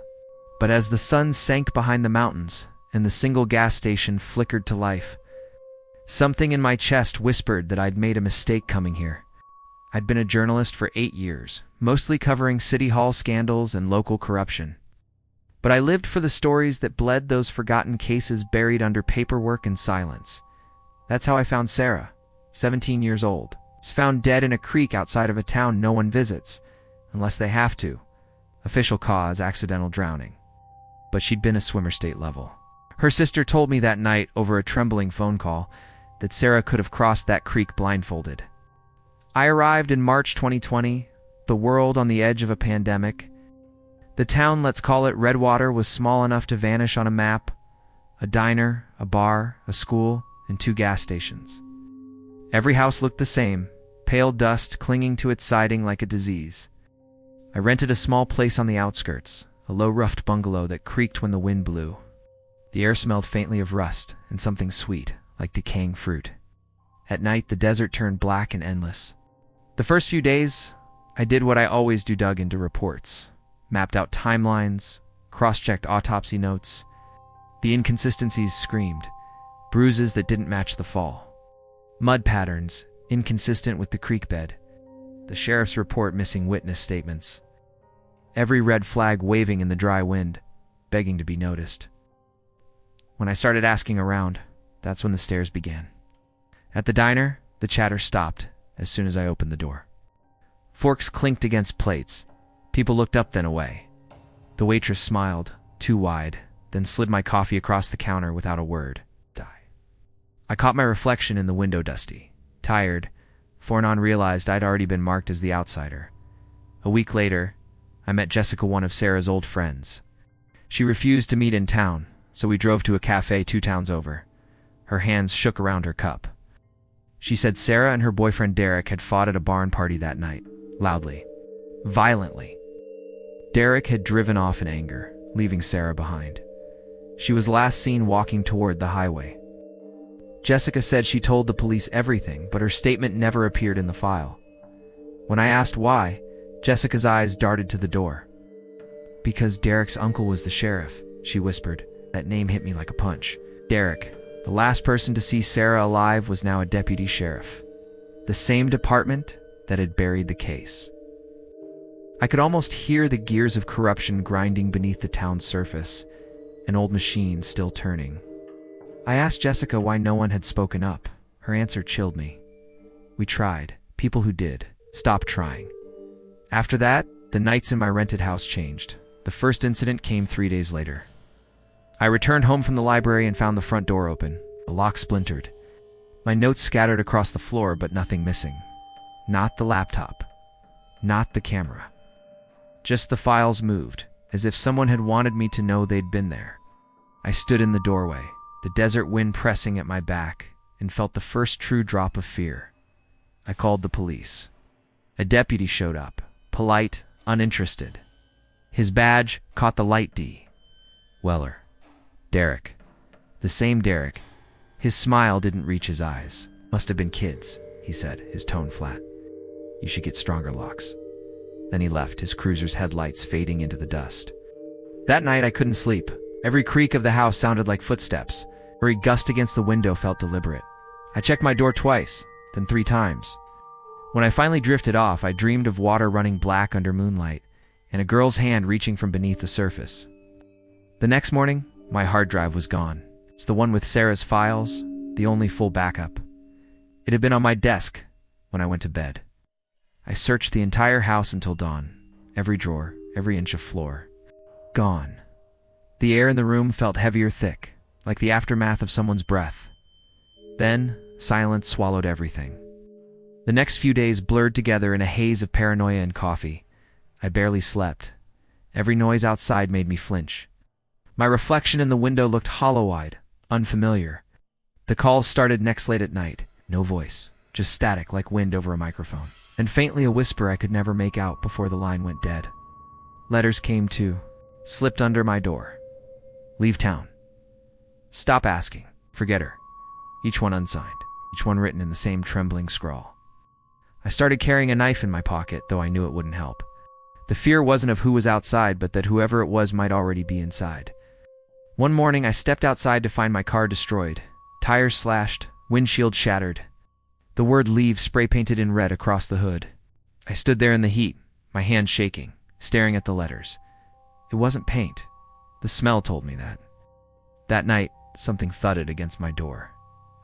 B: But as the sun sank behind the mountains and the single gas station flickered to life, something in my chest whispered that I'd made a mistake coming here. I'd been a journalist for 8 years, mostly covering city hall scandals and local corruption. But I lived for the stories that bled, those forgotten cases buried under paperwork and silence. That's how I found Sarah, 17 years old. Was found dead in a creek outside of a town no one visits, unless they have to. Official cause, accidental drowning. But she'd been a swimmer state level. Her sister told me that night over a trembling phone call that Sarah could have crossed that creek blindfolded. I arrived in March 2020, the world on the edge of a pandemic. The town, let's call it Redwater, was small enough to vanish on a map. A diner, a bar, a school, and 2 gas stations. Every house looked the same, pale dust clinging to its siding like a disease. I rented a small place on the outskirts, a low-roofed bungalow that creaked when the wind blew. The air smelled faintly of rust and something sweet, like decaying fruit. At night, the desert turned black and endless. The first few days, I did what I always do, dug into reports, mapped out timelines, cross-checked autopsy notes. The inconsistencies screamed, bruises that didn't match the fall. Mud patterns, inconsistent with the creek bed. The sheriff's report missing witness statements. Every red flag waving in the dry wind, begging to be noticed. When I started asking around, that's when the stares began. At the diner, the chatter stopped as soon as I opened the door. Forks clinked against plates. People looked up, then away. The waitress smiled, too wide, then slid my coffee across the counter without a word. I caught my reflection in the window, dusty, tired. Fornon realized I'd already been marked as the outsider. A week later, I met Jessica, one of Sarah's old friends. She refused to meet in town, so we drove to a cafe 2 towns over. Her hands shook around her cup. She said Sarah and her boyfriend Derek had fought at a barn party that night, loudly, violently. Derek had driven off in anger, leaving Sarah behind. She was last seen walking toward the highway. Jessica said she told the police everything, but her statement never appeared in the file. When I asked why, Jessica's eyes darted to the door. Because Derek's uncle was the sheriff, she whispered. That name hit me like a punch. Derek, The last person to see Sarah alive was now a deputy sheriff, the same department that had buried the case. I could almost hear the gears of corruption grinding beneath the town's surface, an old machine still turning. I asked Jessica why no one had spoken up. Her answer chilled me. We tried. People who did stopped trying. After that, the nights in my rented house changed. The first incident came 3 days later. I returned home from the library and found the front door open, the lock splintered. My notes scattered across the floor, but nothing missing. Not the laptop. Not the camera. Just the files moved, as if someone had wanted me to know they'd been there. I stood in the doorway, the desert wind pressing at my back, and felt the first true drop of fear. I called the police. A deputy showed up, polite, uninterested. His badge caught the light D. Weller. Derek. The same Derek. His smile didn't reach his eyes. Must have been kids, he said, his tone flat. You should get stronger locks. Then he left, his cruiser's headlights fading into the dust. That night I couldn't sleep. Every creak of the house sounded like footsteps. Every gust against the window felt deliberate. I checked my door twice, then 3 times. When I finally drifted off, I dreamed of water running black under moonlight, and a girl's hand reaching from beneath the surface. The next morning, my hard drive was gone. It's the one with Sarah's files, the only full backup. It had been on my desk when I went to bed. I searched the entire house until dawn. Every drawer, every inch of floor. Gone. The air in the room felt heavier, thick, like the aftermath of someone's breath. Then, silence swallowed everything. The next few days blurred together in a haze of paranoia and coffee. I barely slept. Every noise outside made me flinch. My reflection in the window looked hollow-eyed, unfamiliar. The calls started next late at night. No voice, just static like wind over a microphone. And faintly a whisper I could never make out before the line went dead. Letters came too, slipped under my door. Leave town. Stop asking. Forget her. Each one unsigned, each one written in the same trembling scrawl. I started carrying a knife in my pocket, though I knew it wouldn't help. The fear wasn't of who was outside, but that whoever it was might already be inside. One morning I stepped outside to find my car destroyed, tires slashed, windshield shattered. The word leave spray-painted in red across the hood. I stood there in the heat, my hand shaking, staring at the letters. It wasn't paint. The smell told me that. That night, something thudded against my door.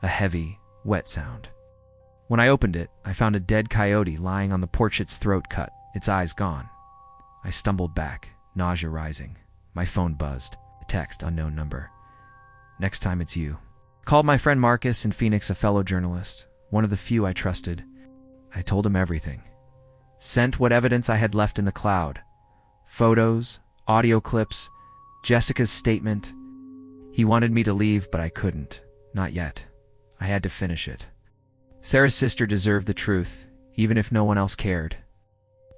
B: A heavy, wet sound. When I opened it, I found a dead coyote lying on the porch, its throat cut, its eyes gone. I stumbled back, nausea rising. My phone buzzed. A text, unknown number. Next time it's you. Called my friend Marcus in Phoenix, a fellow journalist, one of the few I trusted. I told him everything. Sent what evidence I had left in the cloud. Photos, audio clips, Jessica's statement. He wanted me to leave, but I couldn't. Not yet. I had to finish it. Sarah's sister deserved the truth, even if no one else cared.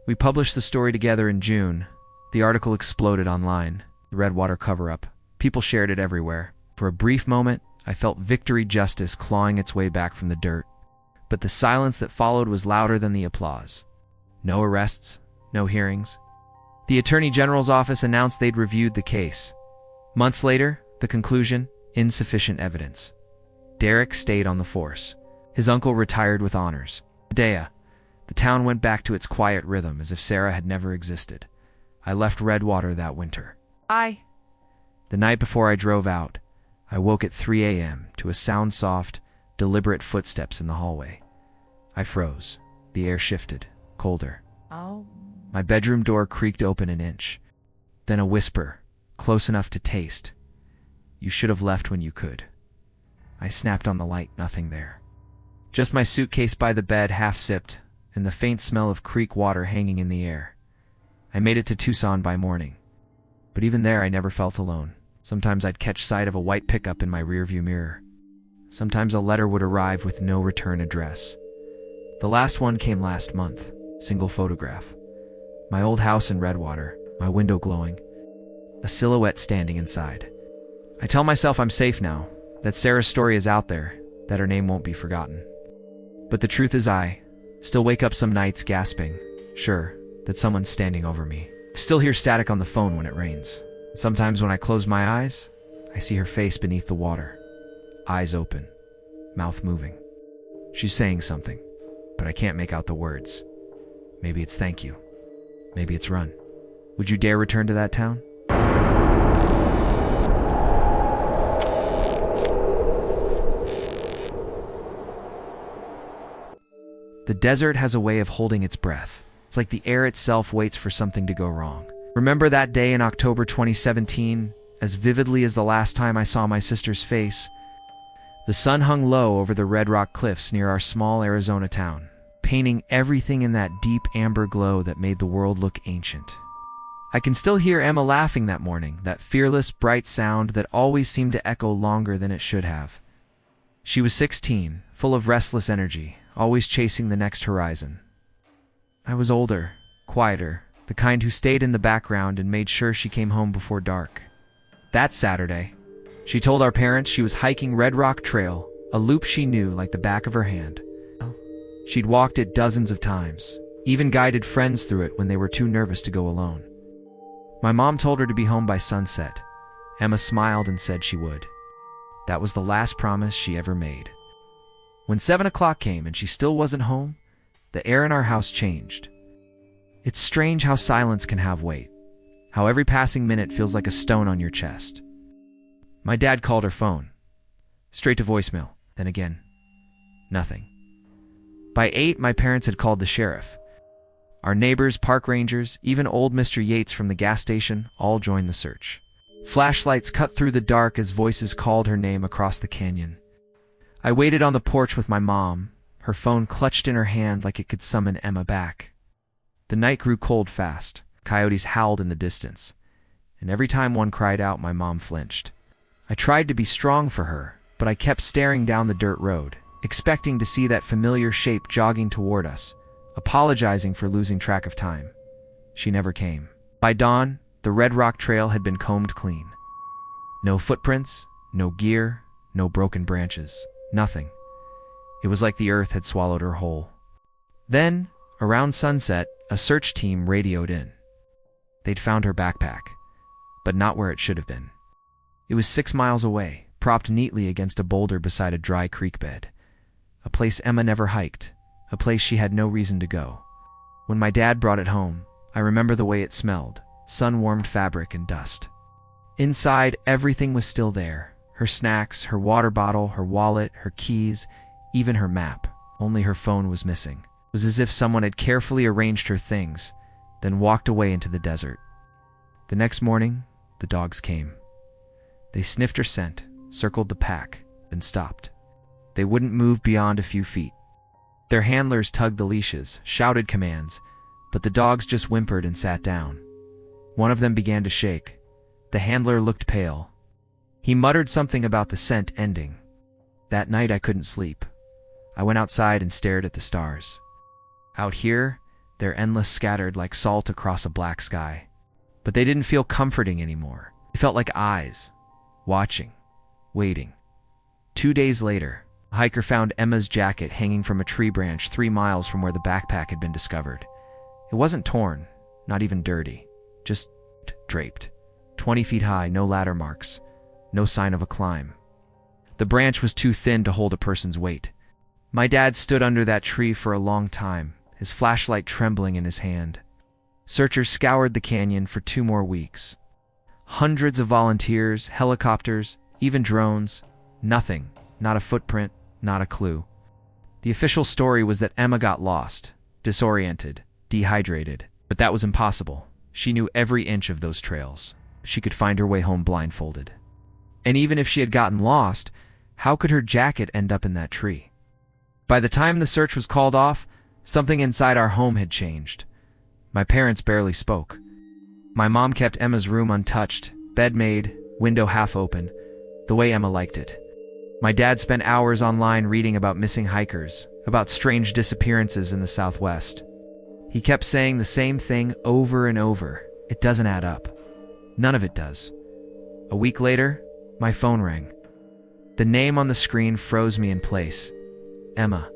B: We published the story together in June. The article exploded online. The Redwater cover-up. People shared it everywhere. For a brief moment, I felt victory justice clawing its way back from the dirt. But the silence that followed was louder than the applause. No arrests, no hearings. The Attorney General's office announced they'd reviewed the case. Months later, the conclusion, insufficient evidence. Derek stayed on the force. His uncle retired with honors. The town went back to its quiet rhythm as if Sarah had never existed. I left Redwater that winter. The night before I drove out, I woke at 3 a.m. to a sound-soft, deliberate footsteps in the hallway. I froze. The air shifted, colder. My bedroom door creaked open an inch. Then a whisper, close enough to taste. You should have left when you could. I snapped on the light, nothing there. Just my suitcase by the bed, half sipped, and the faint smell of creek water hanging in the air. I made it to Tucson by morning. But even there I never felt alone. Sometimes I'd catch sight of a white pickup in my rearview mirror. Sometimes a letter would arrive with no return address. The last one came last month. Single photograph. My old house in Redwater, my window glowing. A silhouette standing inside. I tell myself I'm safe now, that Sarah's story is out there, that her name won't be forgotten. But the truth is I still wake up some nights gasping, sure that someone's standing over me. Still hear static on the phone when it rains. Sometimes when I close my eyes, I see her face beneath the water. eyes open, mouth moving. She's saying something, but I can't make out the words. Maybe it's thank you. Maybe it's run. Would you dare return to that town? The desert has a way of holding its breath. It's like the air itself waits for something to go wrong. Remember that day in October 2017, as vividly as the last time I saw my sister's face? The sun hung low over the Red Rock Cliffs near our small Arizona town, painting everything in that deep amber glow that made the world look ancient. I can still hear Emma laughing that morning, that fearless, bright sound that always seemed to echo longer than it should have. She was 16, full of restless energy, always chasing the next horizon. I was older, quieter, the kind who stayed in the background and made sure she came home before dark. That Saturday, she told our parents she was hiking Red Rock Trail, a loop she knew like the back of her hand. She'd walked it dozens of times, even guided friends through it when they were too nervous to go alone. My mom told her to be home by sunset. Emma smiled and said she would. That was the last promise she ever made. When 7 o'clock came and she still wasn't home, the air in our house changed. It's strange how silence can have weight, how every passing minute feels like a stone on your chest. My dad called her phone. Straight to voicemail, then again, nothing. By 8, my parents had called the sheriff. Our neighbors, park rangers, even old Mr. Yates from the gas station all joined the search. Flashlights cut through the dark as voices called her name across the canyon. I waited on the porch with my mom, her phone clutched in her hand like it could summon Emma back. The night grew cold fast. Coyotes howled in the distance, and every time one cried out, my mom flinched. I tried to be strong for her, but I kept staring down the dirt road, expecting to see that familiar shape jogging toward us, apologizing for losing track of time. She never came. By dawn, the Red Rock Trail had been combed clean. No footprints, no gear, no broken branches, nothing. It was like the earth had swallowed her whole. Then, around sunset, a search team radioed in. They'd found her backpack, but not where it should have been. It was 6 miles away, propped neatly against a boulder beside a dry creek bed. A place Emma never hiked, a place she had no reason to go. When my dad brought it home, I remember the way it smelled, sun-warmed fabric and dust. Inside, everything was still there. Her snacks, her water bottle, her wallet, her keys, even her map. Only her phone was missing. It was as if someone had carefully arranged her things, then walked away into the desert. The next morning, the dogs came. They sniffed her scent, circled the pack, then stopped. They wouldn't move beyond a few feet. Their handlers tugged the leashes, shouted commands, but the dogs just whimpered and sat down. One of them began to shake. The handler looked pale. He muttered something about the scent ending. That night I couldn't sleep. I went outside and stared at the stars. Out here, they're endless, scattered like salt across a black sky. But they didn't feel comforting anymore. They felt like eyes, watching, waiting. 2 days later, a hiker found Emma's jacket hanging from a tree branch 3 miles from where the backpack had been discovered. It wasn't torn, not even dirty, just draped. 20 feet high, no ladder marks, no sign of a climb. The branch was too thin to hold a person's weight. My dad stood under that tree for a long time, his flashlight trembling in his hand. Searchers scoured the canyon for 2 more weeks. Hundreds of volunteers, helicopters, even drones. Nothing, not a footprint, not a clue. The official story was that Emma got lost, disoriented, dehydrated. But that was impossible. She knew every inch of those trails. She could find her way home blindfolded. And even if she had gotten lost, how could her jacket end up in that tree? By the time the search was called off, something inside our home had changed. My parents barely spoke. My mom kept Emma's room untouched, bed made, window half open, the way Emma liked it. My dad spent hours online reading about missing hikers, about strange disappearances in the Southwest. He kept saying the same thing over and over. It doesn't add up. None of it does. A week later, my phone rang. The name on the screen froze me in place. Emma.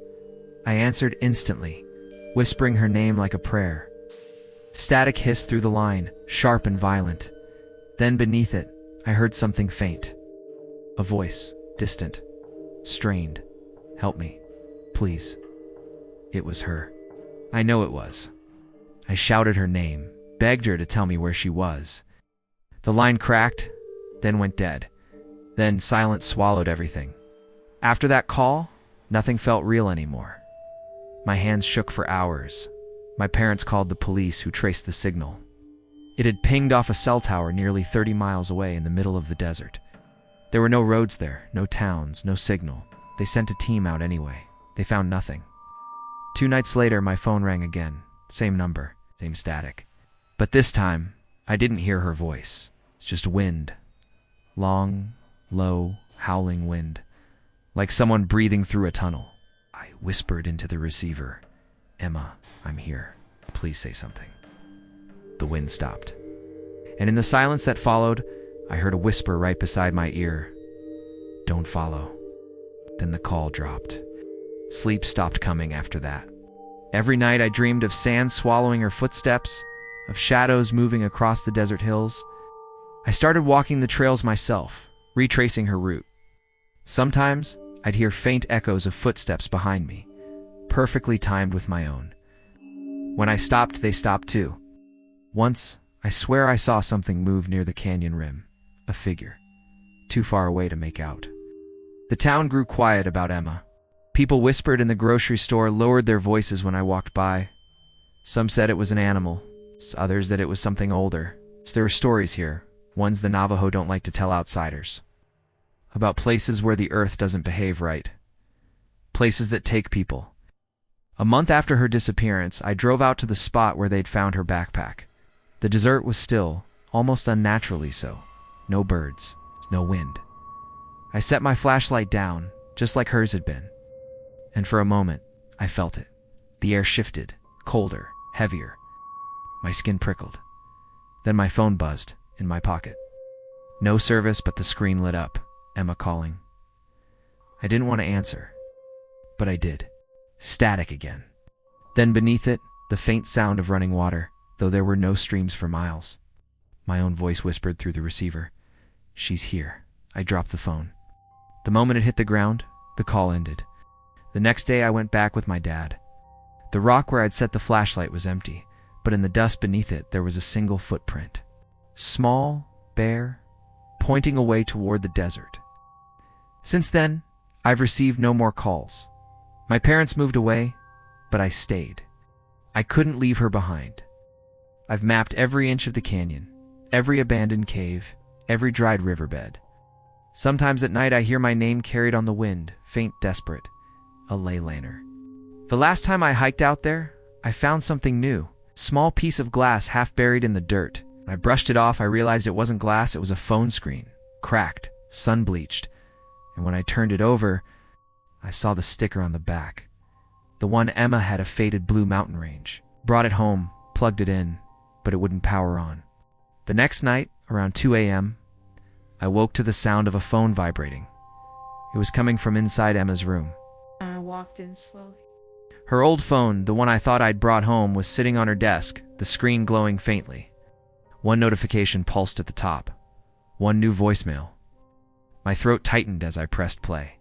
B: I answered instantly, whispering her name like a prayer. Static hissed through the line, sharp and violent. Then beneath it, I heard something faint. A voice, distant, strained. "Help me, please." It was her. I know it was. I shouted her name, begged her to tell me where she was. The line cracked, then went dead. Then silence swallowed everything. After that call, nothing felt real anymore. My hands shook for hours. My parents called the police, who traced the signal. It had pinged off a cell tower nearly 30 miles away in the middle of the desert. There were no roads there, no towns, no signal. They sent a team out anyway. They found nothing. 2 nights later, my phone rang again. Same number, same static. But this time, I didn't hear her voice. It's just wind. Long, low, howling wind. Like someone breathing through a tunnel. I whispered into the receiver, "Emma, I'm here. Please say something." The wind stopped. And in the silence that followed, I heard a whisper right beside my ear, "Don't follow." Then the call dropped. Sleep stopped coming after that. Every night I dreamed of sand swallowing her footsteps, of shadows moving across the desert hills. I started walking the trails myself, retracing her route. Sometimes I'd hear faint echoes of footsteps behind me, perfectly timed with my own. When I stopped, they stopped too. Once, I swear I saw something move near the canyon rim, a figure, too far away to make out. The town grew quiet about Emma. People whispered in the grocery store, lowered their voices when I walked by. Some said it was an animal, others that it was something older. There are stories here, ones the Navajo don't like to tell outsiders. About places where the earth doesn't behave right. Places that take people. A month after her disappearance, I drove out to the spot where they'd found her backpack. The desert was still, almost unnaturally so. No birds, no wind. I set my flashlight down, just like hers had been. And for a moment, I felt it. The air shifted, colder, heavier. My skin prickled. Then my phone buzzed, in my pocket. No service, but the screen lit up. Emma calling. I didn't want to answer, but I did. Static again. Then beneath it, the faint sound of running water, though there were no streams for miles. My own voice whispered through the receiver. "She's here." I dropped the phone. The moment it hit the ground, the call ended. The next day I went back with my dad. The rock where I'd set the flashlight was empty, but in the dust beneath it there was a single footprint. Small, bare, pointing away toward the desert. Since then, I've received no more calls. My parents moved away, but I stayed. I couldn't leave her behind. I've mapped every inch of the canyon, every abandoned cave, every dried riverbed. Sometimes at night I hear my name carried on the wind, faint, desperate, a leylaner. The last time I hiked out there, I found something new. Small piece of glass half buried in the dirt. When I brushed it off, I realized it wasn't glass, it was a phone screen, cracked, sun-bleached. And when I turned it over, I saw the sticker on the back. The one Emma had a faded blue mountain range. Brought it home, plugged it in, but it wouldn't power on. The next night, around 2 a.m., I woke to the sound of a phone vibrating. It was coming from inside Emma's room.
C: I walked in slowly.
B: Her old phone, the one I thought I'd brought home, was sitting on her desk, the screen glowing faintly. One notification pulsed at the top. One new voicemail. My throat tightened as I pressed play.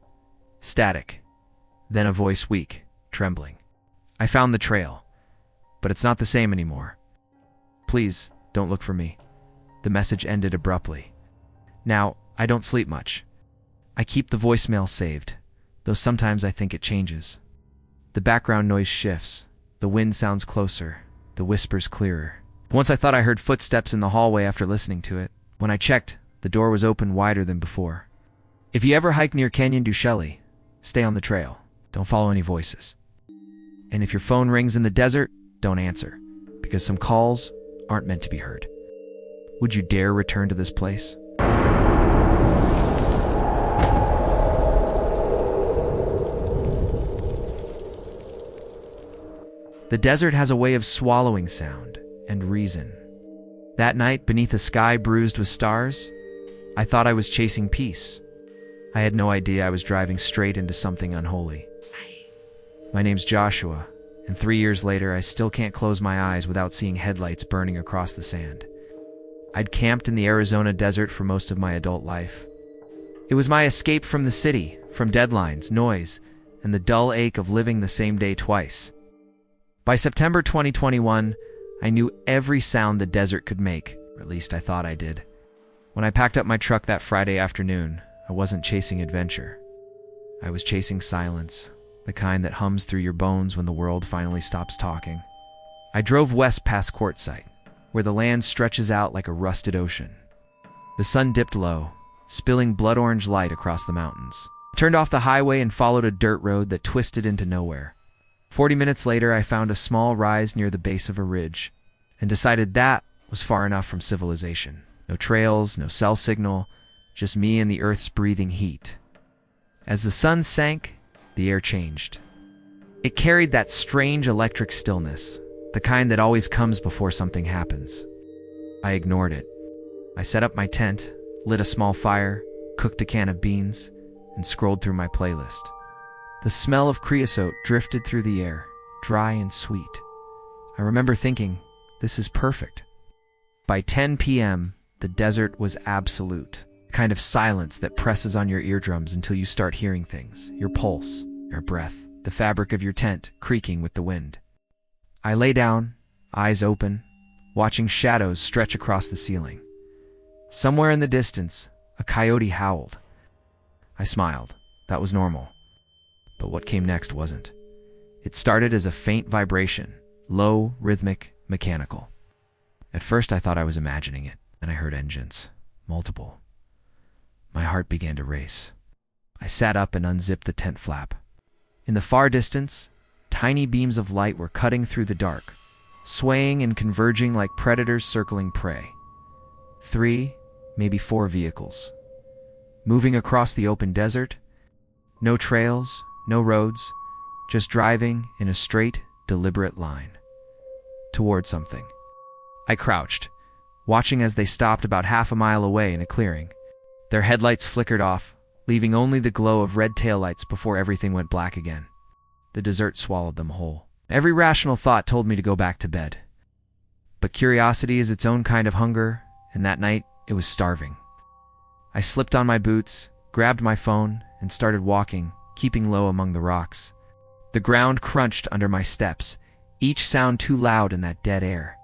B: Static. Then a voice weak, trembling. I found the trail, but it's not the same anymore. Please, don't look for me. The message ended abruptly. Now, I don't sleep much. I keep the voicemail saved, though sometimes I think it changes. The background noise shifts. The wind sounds closer. The whispers clearer. Once I thought I heard footsteps in the hallway after listening to it. When I checked, the door was open wider than before. If you ever hike near Canyon du Shelley, stay on the trail. Don't follow any voices. And if your phone rings in the desert, don't answer, because some calls aren't meant to be heard. Would you dare return to this place? The desert has a way of swallowing sound and reason. That night, beneath a sky bruised with stars, I thought I was chasing peace. I had no idea I was driving straight into something unholy. My name's Joshua, and 3 years later, I still can't close my eyes without seeing headlights burning across the sand. I'd camped in the Arizona desert for most of my adult life. It was my escape from the city, from deadlines, noise, and the dull ache of living the same day twice. By September 2021, I knew every sound the desert could make, or at least I thought I did. When I packed up my truck that Friday afternoon, I wasn't chasing adventure. I was chasing silence, the kind that hums through your bones when the world finally stops talking. I drove west past Quartzsite, where the land stretches out like a rusted ocean. The sun dipped low, spilling blood-orange light across the mountains. I turned off the highway and followed a dirt road that twisted into nowhere. 40 minutes later, I found a small rise near the base of a ridge, and decided that was far enough from civilization. No trails, no cell signal, just me and the Earth's breathing heat. As the sun sank, the air changed. It carried that strange electric stillness, the kind that always comes before something happens. I ignored it. I set up my tent, lit a small fire, cooked a can of beans, and scrolled through my playlist. The smell of creosote drifted through the air, dry and sweet. I remember thinking, this is perfect. By 10 p.m., the desert was absolute. A kind of silence that presses on your eardrums until you start hearing things. Your pulse, your breath, the fabric of your tent creaking with the wind. I lay down, eyes open, watching shadows stretch across the ceiling. Somewhere in the distance, a coyote howled. I smiled. That was normal. But what came next wasn't. It started as a faint vibration, low, rhythmic, mechanical. At first I thought I was imagining it. Then I heard engines. Multiple. My heart began to race. I sat up and unzipped the tent flap. In the far distance, tiny beams of light were cutting through the dark, swaying and converging like predators circling prey. 3, maybe 4 vehicles. Moving across the open desert. No trails, no roads, just driving in a straight, deliberate line. Toward something. I crouched, watching as they stopped about half a mile away in a clearing. Their headlights flickered off, leaving only the glow of red taillights before everything went black again. The desert swallowed them whole. Every rational thought told me to go back to bed. But curiosity is its own kind of hunger, and that night it was starving. I slipped on my boots, grabbed my phone, and started walking, keeping low among the rocks. The ground crunched under my steps, each sound too loud in that dead air.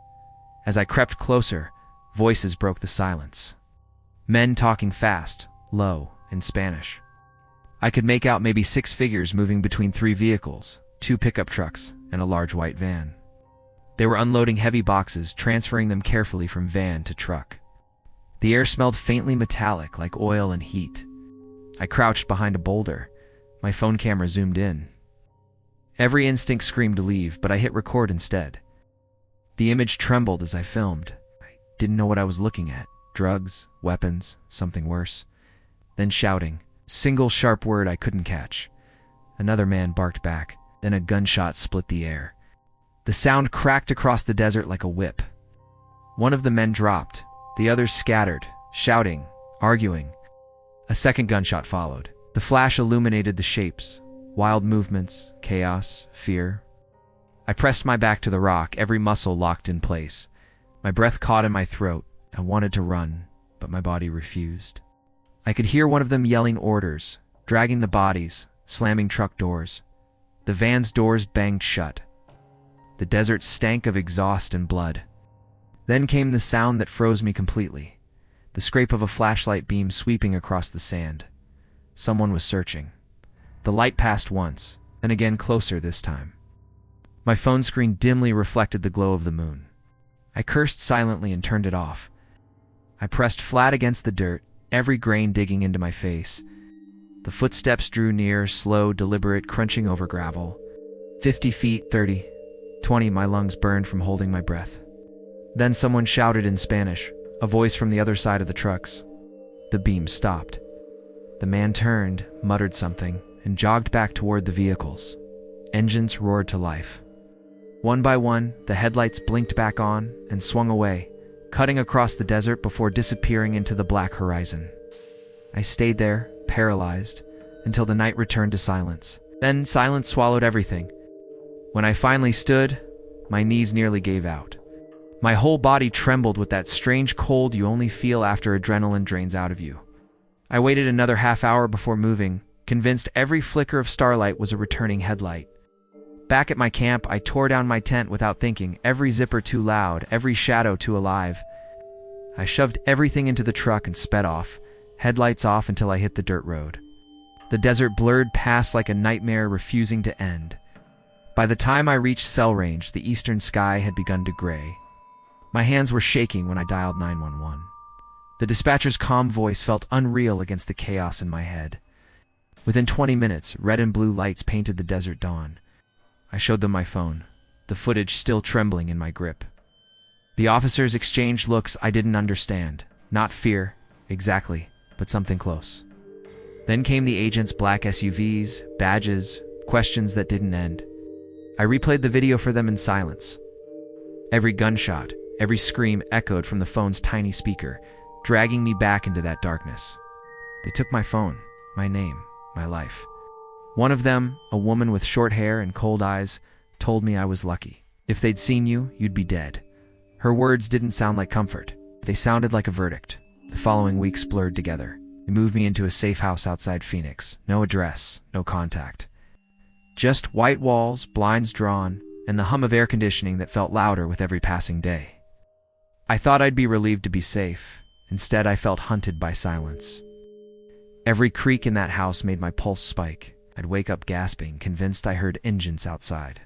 B: As I crept closer, voices broke the silence. Men talking fast, low, in Spanish. I could make out maybe 6 figures moving between 3 vehicles, 2 pickup trucks, and a large white van. They were unloading heavy boxes, transferring them carefully from van to truck. The air smelled faintly metallic, like oil and heat. I crouched behind a boulder. My phone camera zoomed in. Every instinct screamed to leave, but I hit record instead. The image trembled as I filmed. I didn't know what I was looking at. Drugs, weapons, something worse. Then shouting. Single sharp word I couldn't catch. Another man barked back. Then a gunshot split the air. The sound cracked across the desert like a whip. One of the men dropped. The others scattered, shouting, arguing. A second gunshot followed. The flash illuminated the shapes. Wild movements, chaos, fear. I pressed my back to the rock, every muscle locked in place. My breath caught in my throat. I wanted to run, but my body refused. I could hear one of them yelling orders, dragging the bodies, slamming truck doors. The van's doors banged shut. The desert stank of exhaust and blood. Then came the sound that froze me completely. The scrape of a flashlight beam sweeping across the sand. Someone was searching. The light passed once, and again closer this time. My phone screen dimly reflected the glow of the moon. I cursed silently and turned it off. I pressed flat against the dirt, every grain digging into my face. The footsteps drew near, slow, deliberate, crunching over gravel. 50 feet, 30, 20, my lungs burned from holding my breath. Then someone shouted in Spanish, a voice from the other side of the trucks. The beam stopped. The man turned, muttered something, and jogged back toward the vehicles. Engines roared to life. One by one, the headlights blinked back on and swung away, cutting across the desert before disappearing into the black horizon. I stayed there, paralyzed, until the night returned to silence. Then silence swallowed everything. When I finally stood, my knees nearly gave out. My whole body trembled with that strange cold you only feel after adrenaline drains out of you. I waited another half hour before moving, convinced every flicker of starlight was a returning headlight. Back at my camp, I tore down my tent without thinking, every zipper too loud, every shadow too alive. I shoved everything into the truck and sped off, headlights off until I hit the dirt road. The desert blurred past like a nightmare refusing to end. By the time I reached cell range, the eastern sky had begun to gray. My hands were shaking when I dialed 911. The dispatcher's calm voice felt unreal against the chaos in my head. Within 20 minutes, red and blue lights painted the desert dawn. I showed them my phone, the footage still trembling in my grip. The officers exchanged looks I didn't understand. Not fear, exactly, but something close. Then came the agents' black SUVs, badges, questions that didn't end. I replayed the video for them in silence. Every gunshot, every scream echoed from the phone's tiny speaker, dragging me back into that darkness. They took my phone, my name, my life. One of them, a woman with short hair and cold eyes, told me I was lucky. If they'd seen you, you'd be dead. Her words didn't sound like comfort. They sounded like a verdict. The following weeks blurred together. They moved me into a safe house outside Phoenix. No address, no contact. Just white walls, blinds drawn, and the hum of air conditioning that felt louder with every passing day. I thought I'd be relieved to be safe. Instead, I felt hunted by silence. Every creak in that house made my pulse spike. I'd wake up gasping, convinced I heard engines outside.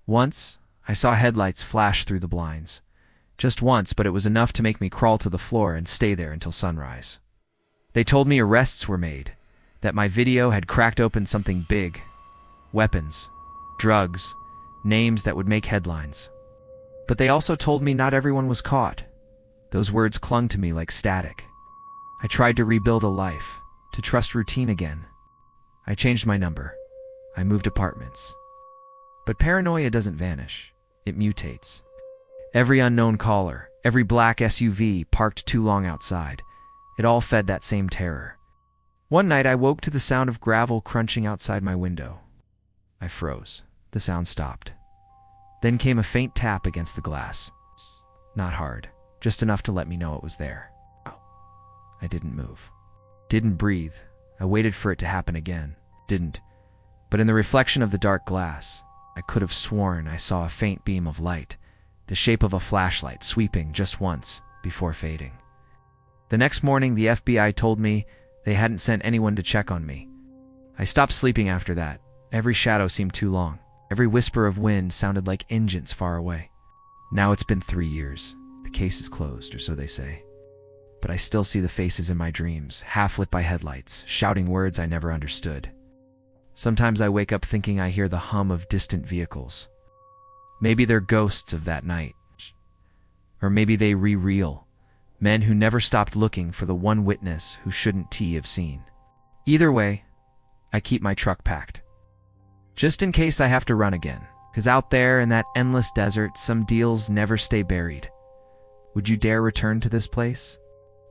B: Once, I saw headlights flash through the blinds. Just once, but it was enough to make me crawl to the floor and stay there until sunrise. They told me arrests were made, that my video had cracked open something big. Weapons, drugs, names that would make headlines. But they also told me not everyone was caught. Those words clung to me like static. I tried to rebuild a life, to trust routine again. I changed my number. I moved apartments. But paranoia doesn't vanish. It mutates. Every unknown caller, every black SUV parked too long outside, it all fed that same terror. One night I woke to the sound of gravel crunching outside my window. I froze. The sound stopped. Then came a faint tap against the glass. Not hard, just enough to let me know it was there. I didn't move. Didn't breathe. I waited for it to happen again. Didn't. But in the reflection of the dark glass, I could have sworn I saw a faint beam of light, the shape of a flashlight sweeping just once before fading. The next morning, the FBI told me they hadn't sent anyone to check on me. I stopped sleeping after that. Every shadow seemed too long. Every whisper of wind sounded like engines far away. Now it's been 3 years. The case is closed, or so they say. But I still see the faces in my dreams, half lit by headlights, shouting words I never understood. Sometimes I wake up thinking I hear the hum of distant vehicles. Maybe they're ghosts of that night. Or maybe they re-reel. Men who never stopped looking for the one witness who shouldn't have seen. Either way, I keep my truck packed. Just in case I have to run again, because out there in that endless desert, some deals never stay buried. Would you dare return to this place?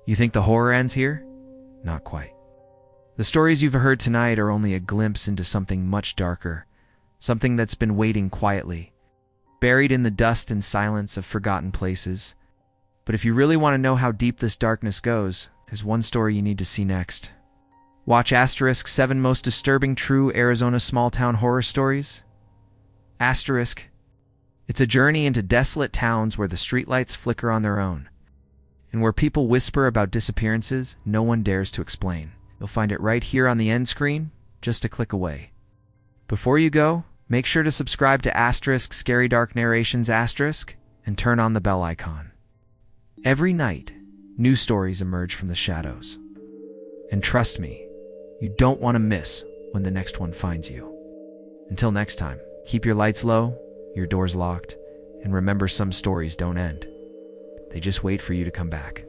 B: You think the horror ends here? Not quite. The stories you've heard tonight are only a glimpse into something much darker, something that's been waiting quietly, buried in the dust and silence of forgotten places. But if you really want to know how deep this darkness goes, there's one story you need to see next. Watch Asterisk 7 Most Disturbing True Arizona Small Town Horror Stories. Asterisk. It's a journey into desolate towns where the streetlights flicker on their own, and where people whisper about disappearances no one dares to explain. You'll find it right here on the end screen, just a click away. Before you go, make sure to subscribe to Asterisk Scary Dark Narrations Asterisk and turn on the bell icon. Every night, new stories emerge from the shadows. And trust me, you don't want to miss when the next one finds you. Until next time, keep your lights low, your doors locked, and remember, some stories don't end. They just wait for you to come back.